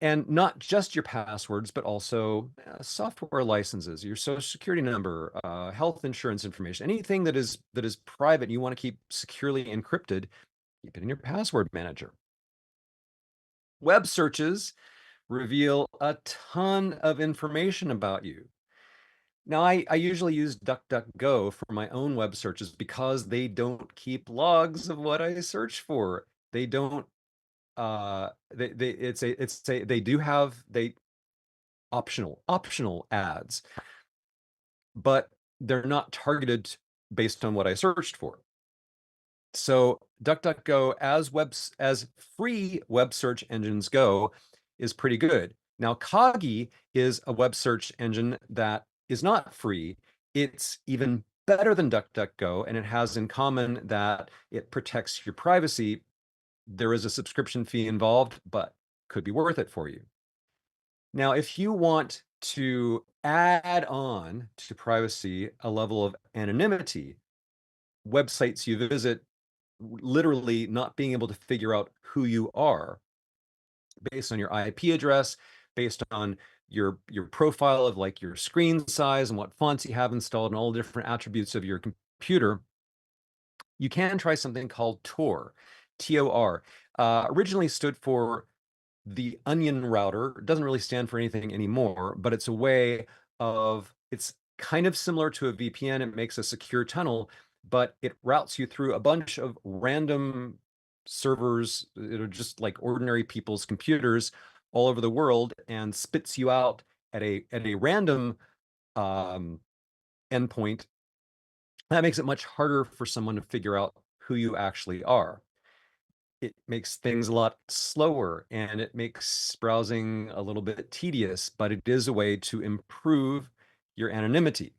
And not just your passwords, but also software licenses, your social security number, health insurance information, anything that is private and you want to keep securely encrypted, keep it in your password manager. Web searches reveal a ton of information about you. Now, I usually use DuckDuckGo for my own web searches because they don't keep logs of what I search for. They don't they do have optional ads, but they're not targeted based on what I searched for. So DuckDuckGo, as free web search engines go, is pretty good. Now, Kagi is a web search engine that is not free. It's even better than DuckDuckGo, and it has in common that it protects your privacy. There is a subscription fee involved, but could be worth it for you. Now, if you want to add on to privacy a level of anonymity, websites you visit literally not being able to figure out who you are based on your IP address, based on your profile of like your screen size and what fonts you have installed and all the different attributes of your computer, you can try something called Tor, T-O-R. Originally stood for the onion router. It doesn't really stand for anything anymore, but it's a way of, it's kind of similar to a VPN. It makes a secure tunnel, but it routes you through a bunch of random servers that are just like ordinary people's computers all over the world and spits you out at a random endpoint. That makes it much harder for someone to figure out who you actually are. It makes things a lot slower and it makes browsing a little bit tedious, but it is a way to improve your anonymity.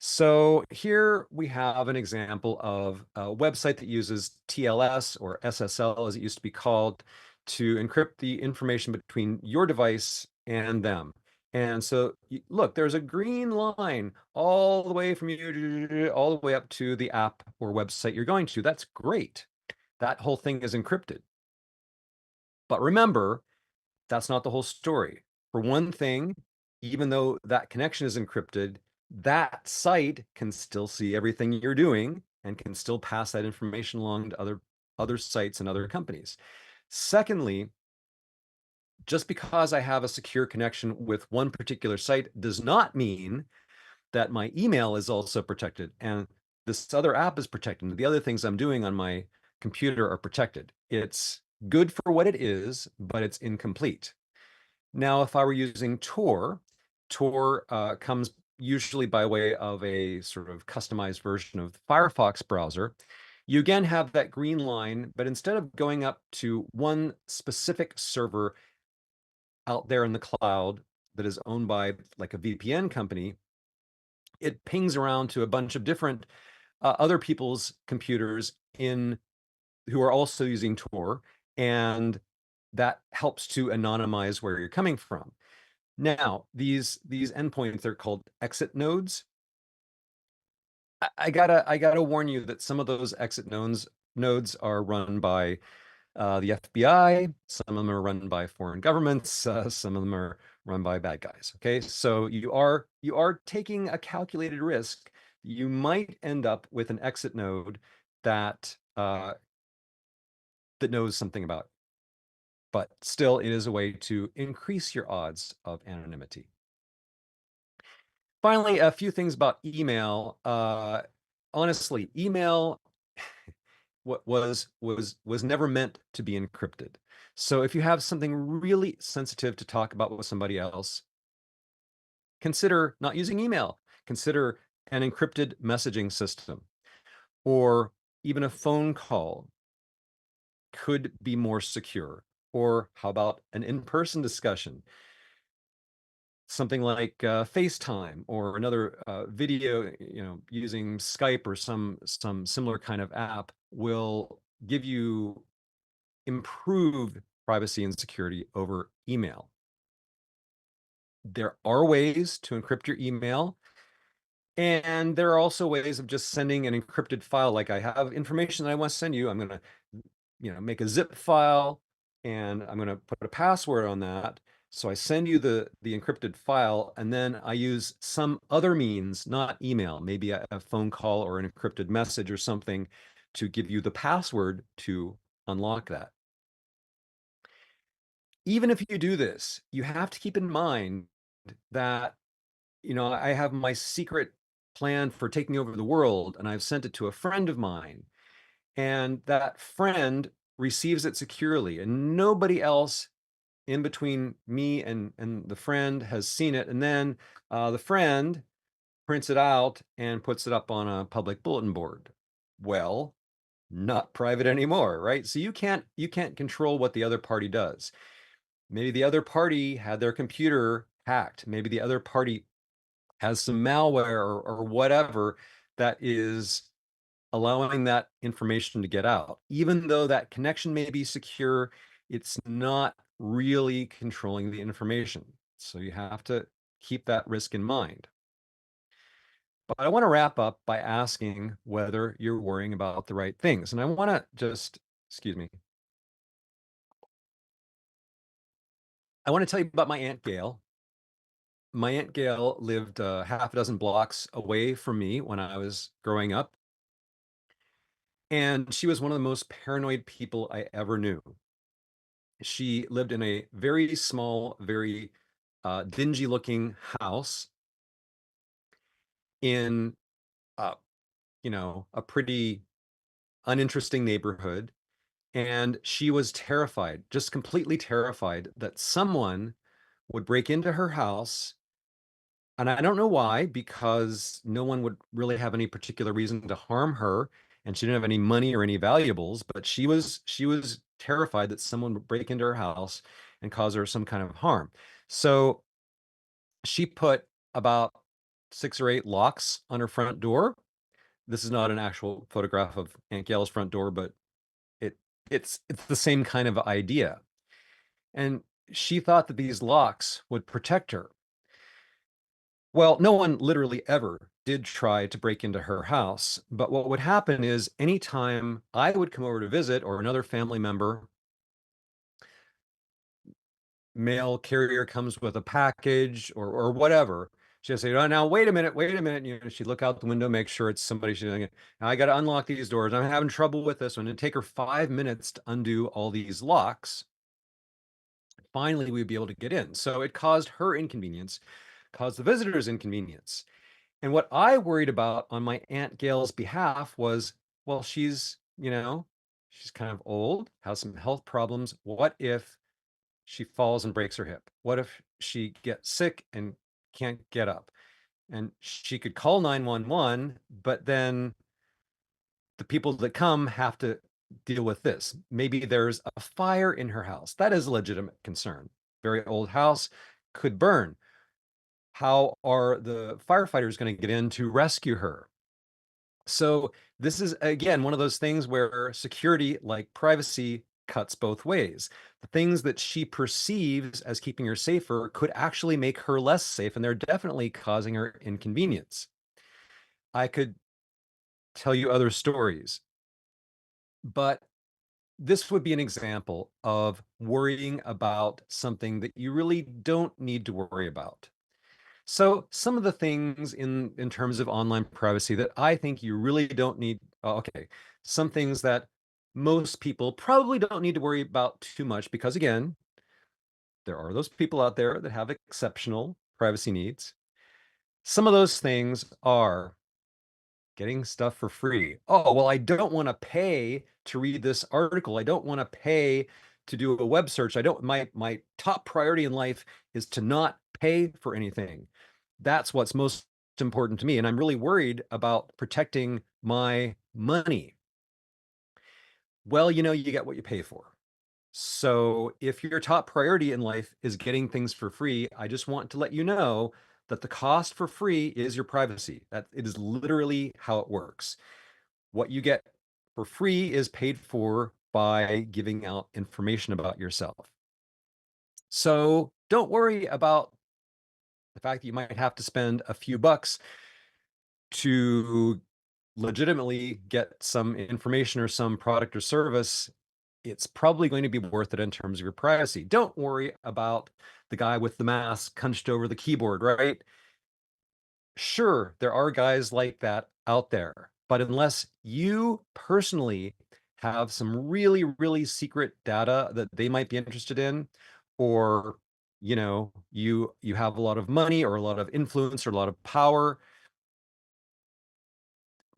So here we have an example of a website that uses TLS, or SSL as it used to be called, to encrypt the information between your device and them. And so look, there's a green line all the way from you all the way up to the app or website you're going to. That's great. That whole thing is encrypted. But remember, that's not the whole story. For one thing, even though that connection is encrypted, that site can still see everything you're doing and can still pass that information along to other sites and other companies. Secondly, just because I have a secure connection with one particular site does not mean that my email is also protected and this other app is protected. The other things I'm doing on my computer are protected. It's good for what it is, but it's incomplete. Now, if I were using Tor, Tor comes usually by way of a sort of customized version of the Firefox browser. You again have that green line, but instead of going up to one specific server out there in the cloud that is owned by like a VPN company, it pings around to a bunch of different other people's computers who are also using Tor, and that helps to anonymize where you're coming from. Now, these endpoints, they're called exit nodes. I gotta warn you that some of those exit nodes are run by the FBI. Some of them are run by foreign governments. Some of them are run by bad guys. Okay, so you are taking a calculated risk. You might end up with an exit node that that knows something about it. But still, it is a way to increase your odds of anonymity. Finally, a few things about email. Honestly, email was never meant to be encrypted. So if you have something really sensitive to talk about with somebody else, consider not using email. Consider an encrypted messaging system, or even a phone call could be more secure. Or how about an in-person discussion? Something like FaceTime or another video, using Skype or some similar kind of app will give you improved privacy and security over email. There are ways to encrypt your email, and there are also ways of just sending an encrypted file. Like, I have information that I want to send you. I'm going to, make a zip file, and I'm going to put a password on that. So I send you the encrypted file, and then I use some other means, not email, maybe a phone call or an encrypted message or something, to give you the password to unlock that. Even if you do this, you have to keep in mind that I have my secret plan for taking over the world, and I've sent it to a friend of mine, and that friend receives it securely, and nobody else in between me and the friend has seen it. And then the friend prints it out and puts it up on a public bulletin board. Well, not private anymore, right? So you can't control what the other party does. Maybe the other party had their computer hacked. Maybe the other party has some malware or whatever that is allowing that information to get out. Even though that connection may be secure, it's not really controlling the information. So you have to keep that risk in mind. But I want to wrap up by asking whether you're worrying about the right things. And I want to just, excuse me, I want to tell you about my Aunt Gail. My Aunt Gail lived half a dozen blocks away from me when I was growing up. And she was one of the most paranoid people I ever knew. She lived in a very small, very dingy looking house in, uh, a pretty uninteresting neighborhood. And she was terrified, just completely terrified that someone would break into her house. And I don't know why, because no one would really have any particular reason to harm her, and she didn't have any money or any valuables, but she was terrified that someone would break into her house and cause her some kind of harm. So she put about 6 or 8 locks on her front door. This is not an actual photograph of Aunt Gail's front door, but it it's the same kind of idea. And she thought that these locks would protect her. Well, no one literally ever did try to break into her house, but what would happen is anytime I would come over to visit or another family member, mail carrier comes with a package or whatever, she'd say, "Oh, now wait a minute, wait a minute." She'd look out the window, make sure it's somebody. She's like, "I got to unlock these doors. I'm having trouble with this one." It'd take her 5 minutes to undo all these locks. Finally, we'd be able to get in. So it caused her inconvenience, caused the visitors inconvenience. And what I worried about on my Aunt Gail's behalf was, well, she's kind of old, has some health problems. What if she falls and breaks her hip? What if she gets sick and can't get up? And she could call 911, but then the people that come have to deal with this. Maybe there's a fire in her house. That is a legitimate concern. Very old house could burn. How are the firefighters going to get in to rescue her? So this is, again, one of those things where security, like privacy, cuts both ways. The things that she perceives as keeping her safer could actually make her less safe, and they're definitely causing her inconvenience. I could tell you other stories, but this would be an example of worrying about something that you really don't need to worry about. So some of the things in terms of online privacy that I think you really don't need, okay, some things that most people probably don't need to worry about too much because again, there are those people out there that have exceptional privacy needs. Some of those things are getting stuff for free. Oh, well, I don't want to pay to read this article. I don't want to pay to do a web search. I don't, my top priority in life is to not pay for anything. That's what's most important to me. And I'm really worried about protecting my money. Well, you get what you pay for. So if your top priority in life is getting things for free, I just want to let you know that the cost for free is your privacy. That it is literally how it works. What you get for free is paid for by giving out information about yourself. So don't worry about the fact that you might have to spend a few bucks to legitimately get some information or some product or service. It's probably going to be worth it in terms of your privacy. Don't worry about the guy with the mask hunched over the keyboard, right? Sure, there are guys like that out there, but unless you personally have some really, really secret data that they might be interested in, or you have a lot of money or a lot of influence or a lot of power.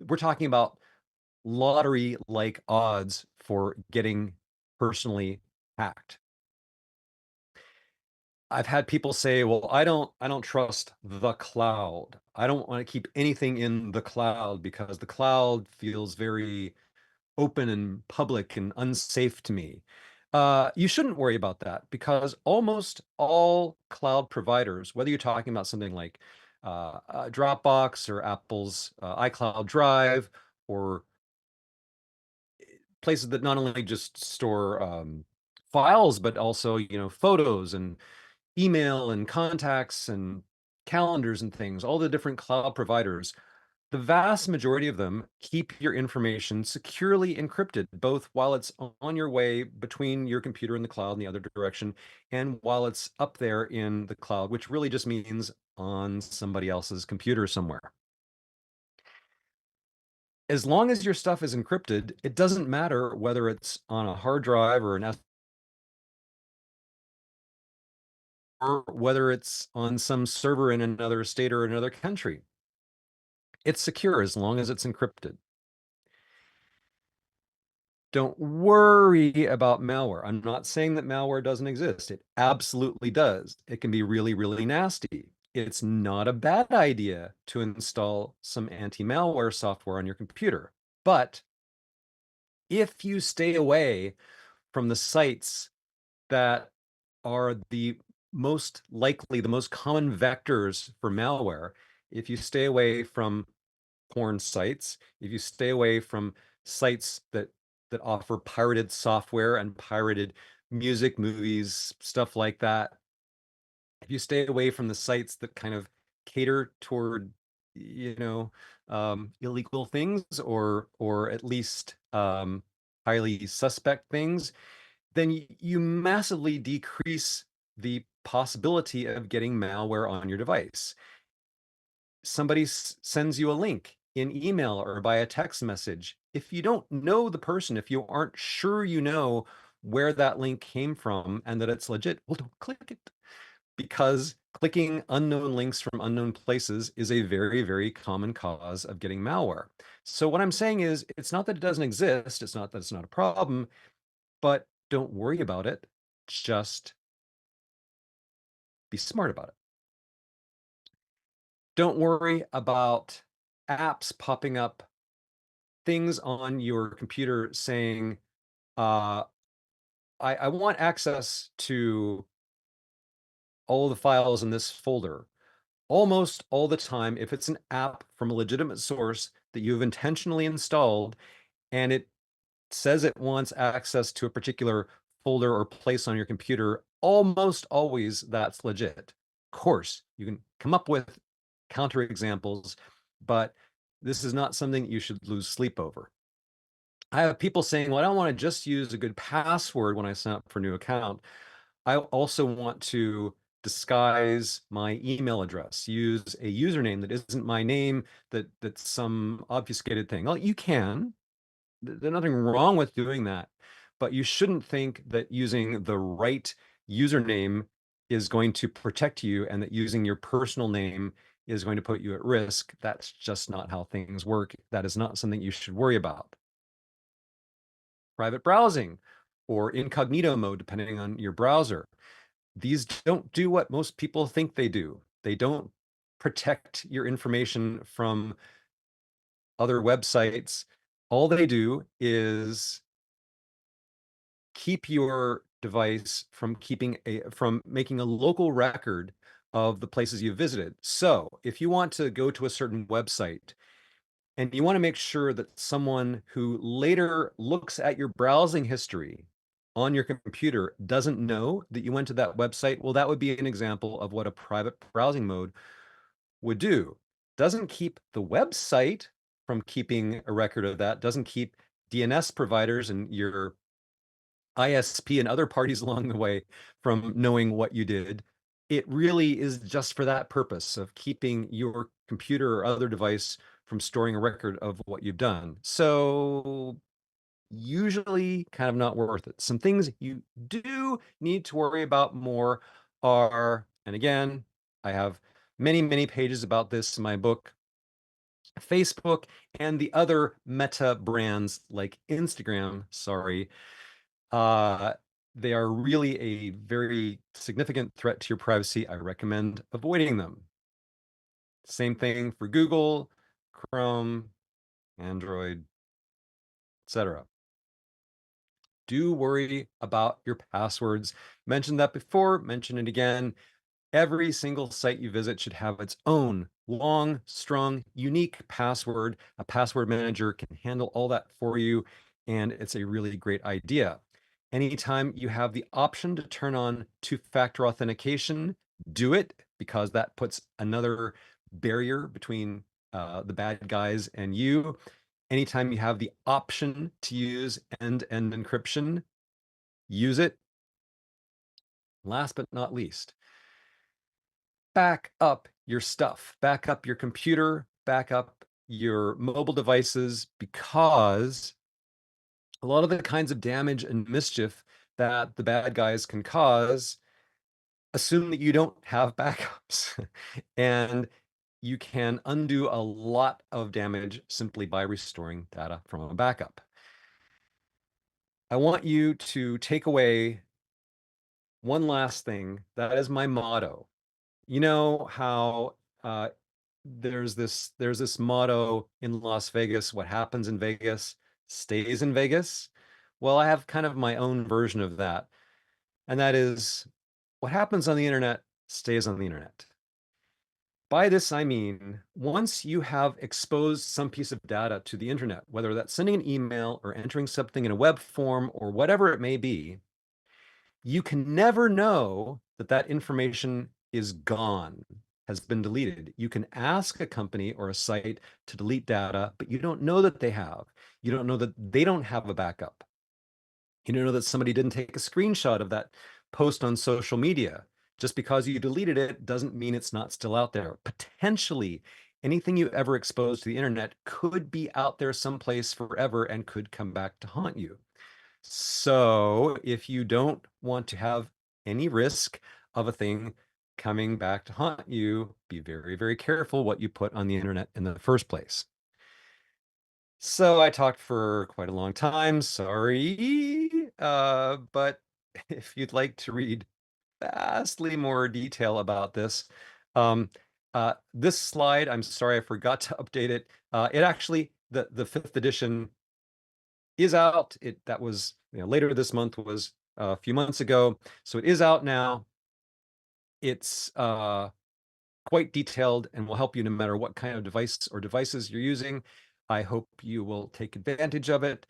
We're talking about lottery-like odds for getting personally hacked. I've had people say, "Well, I don't trust the cloud. I don't want to keep anything in the cloud because the cloud feels very open and public and unsafe to me." You shouldn't worry about that because almost all cloud providers, whether you're talking about something like Dropbox or Apple's iCloud Drive, or places that not only just store files, but also, photos and email and contacts and calendars and things, all the different cloud providers, the vast majority of them keep your information securely encrypted, both while it's on your way between your computer and the cloud in the other direction, and while it's up there in the cloud, which really just means on somebody else's computer somewhere. As long as your stuff is encrypted, it doesn't matter whether it's on a hard drive or or whether it's on some server in another state or another country. It's secure as long as it's encrypted. Don't worry about malware. I'm not saying that malware doesn't exist. It absolutely does. It can be really, really nasty. It's not a bad idea to install some anti-malware software on your computer. But if you stay away from the sites that are the most likely, the most common vectors for malware, if you stay away from porn sites, if you stay away from sites that offer pirated software and pirated music, movies, stuff like that, if you stay away from the sites that kind of cater toward, illegal things or at least highly suspect things, then you massively decrease the possibility of getting malware on your device. Somebody sends you a link in email or by a text message. If you don't know the person, if you aren't sure you know where that link came from and that it's legit, well, don't click it, because clicking unknown links from unknown places is a very, very common cause of getting malware. So what I'm saying is, it's not that it doesn't exist, it's not that it's not a problem, but don't worry about it. Just be smart about it. Don't worry about apps popping up, things on your computer saying, I want access to all the files in this folder. Almost all the time, if it's an app from a legitimate source that you've intentionally installed and it says it wants access to a particular folder or place on your computer, almost always that's legit. Of course, you can come up with counterexamples, but this is not something you should lose sleep over. I have people saying, well, I don't want to just use a good password when I sign up for a new account. I also want to disguise my email address, use a username that isn't my name, that's some obfuscated thing. Well, you can. There's nothing wrong with doing that, but you shouldn't think that using the right username is going to protect you and that using your personal name is going to put you at risk. That's just not how things work. That is not something you should worry about. Private browsing or incognito mode, depending on your browser. These don't do what most people think they do. They don't protect your information from other websites. All they do is keep your device from making a local record of the places you visited. So if you want to go to a certain website and you want to make sure that someone who later looks at your browsing history on your computer doesn't know that you went to that website, well, that would be an example of what a private browsing mode would do. Doesn't keep the website from keeping a record of that, doesn't keep DNS providers and your ISP and other parties along the way from knowing what you did. It really is just for that purpose of keeping your computer or other device from storing a record of what you've done. So usually kind of not worth it. Some things you do need to worry about more are, and again, I have many, many pages about this in my book, Facebook and the other meta brands like Instagram, sorry, uh, they are really a very significant threat to your privacy. I recommend avoiding them. Same thing for Google, Chrome, Android, etc. Do worry about your passwords. Mentioned that before, mention it again. Every single site you visit should have its own long, strong, unique password. A password manager can handle all that for you, and it's a really great idea. Anytime you have the option to turn on two-factor authentication, do it, because that puts another barrier between the bad guys and you. Anytime you have the option to use end-to-end encryption, use it. Last but not least, back up your stuff, back up your computer, back up your mobile devices, because a lot of the kinds of damage and mischief that the bad guys can cause assume that you don't have backups. And you can undo a lot of damage simply by restoring data from a backup. I want you to take away one last thing. That is my motto. You know how there's this motto in Las Vegas: what happens in Vegas stays in Vegas. Well, I have kind of my own version of that, and that is, what happens on the internet stays on the internet. By this, I mean, once you have exposed some piece of data to the internet, whether that's sending an email or entering something in a web form or whatever it may be, you can never know that that information is gone, has been deleted. You can ask a company or a site to delete data, but you don't know that they have. You don't know that they don't have a backup. You don't know that somebody didn't take a screenshot of that post on social media. Just because you deleted it doesn't mean it's not still out there. Potentially, anything you ever expose to the internet could be out there someplace forever and could come back to haunt you. So if you don't want to have any risk of a thing coming back to haunt you, be very, very careful what you put on the internet in the first place. So I talked for quite a long time, sorry. But if you'd like to read vastly more detail about this, this slide, I'm sorry, I forgot to update it. It actually, the fifth edition is out. That was, later this month, was a few months ago. So it is out now. It's quite detailed and will help you no matter what kind of device or devices you're using. I hope you will take advantage of it.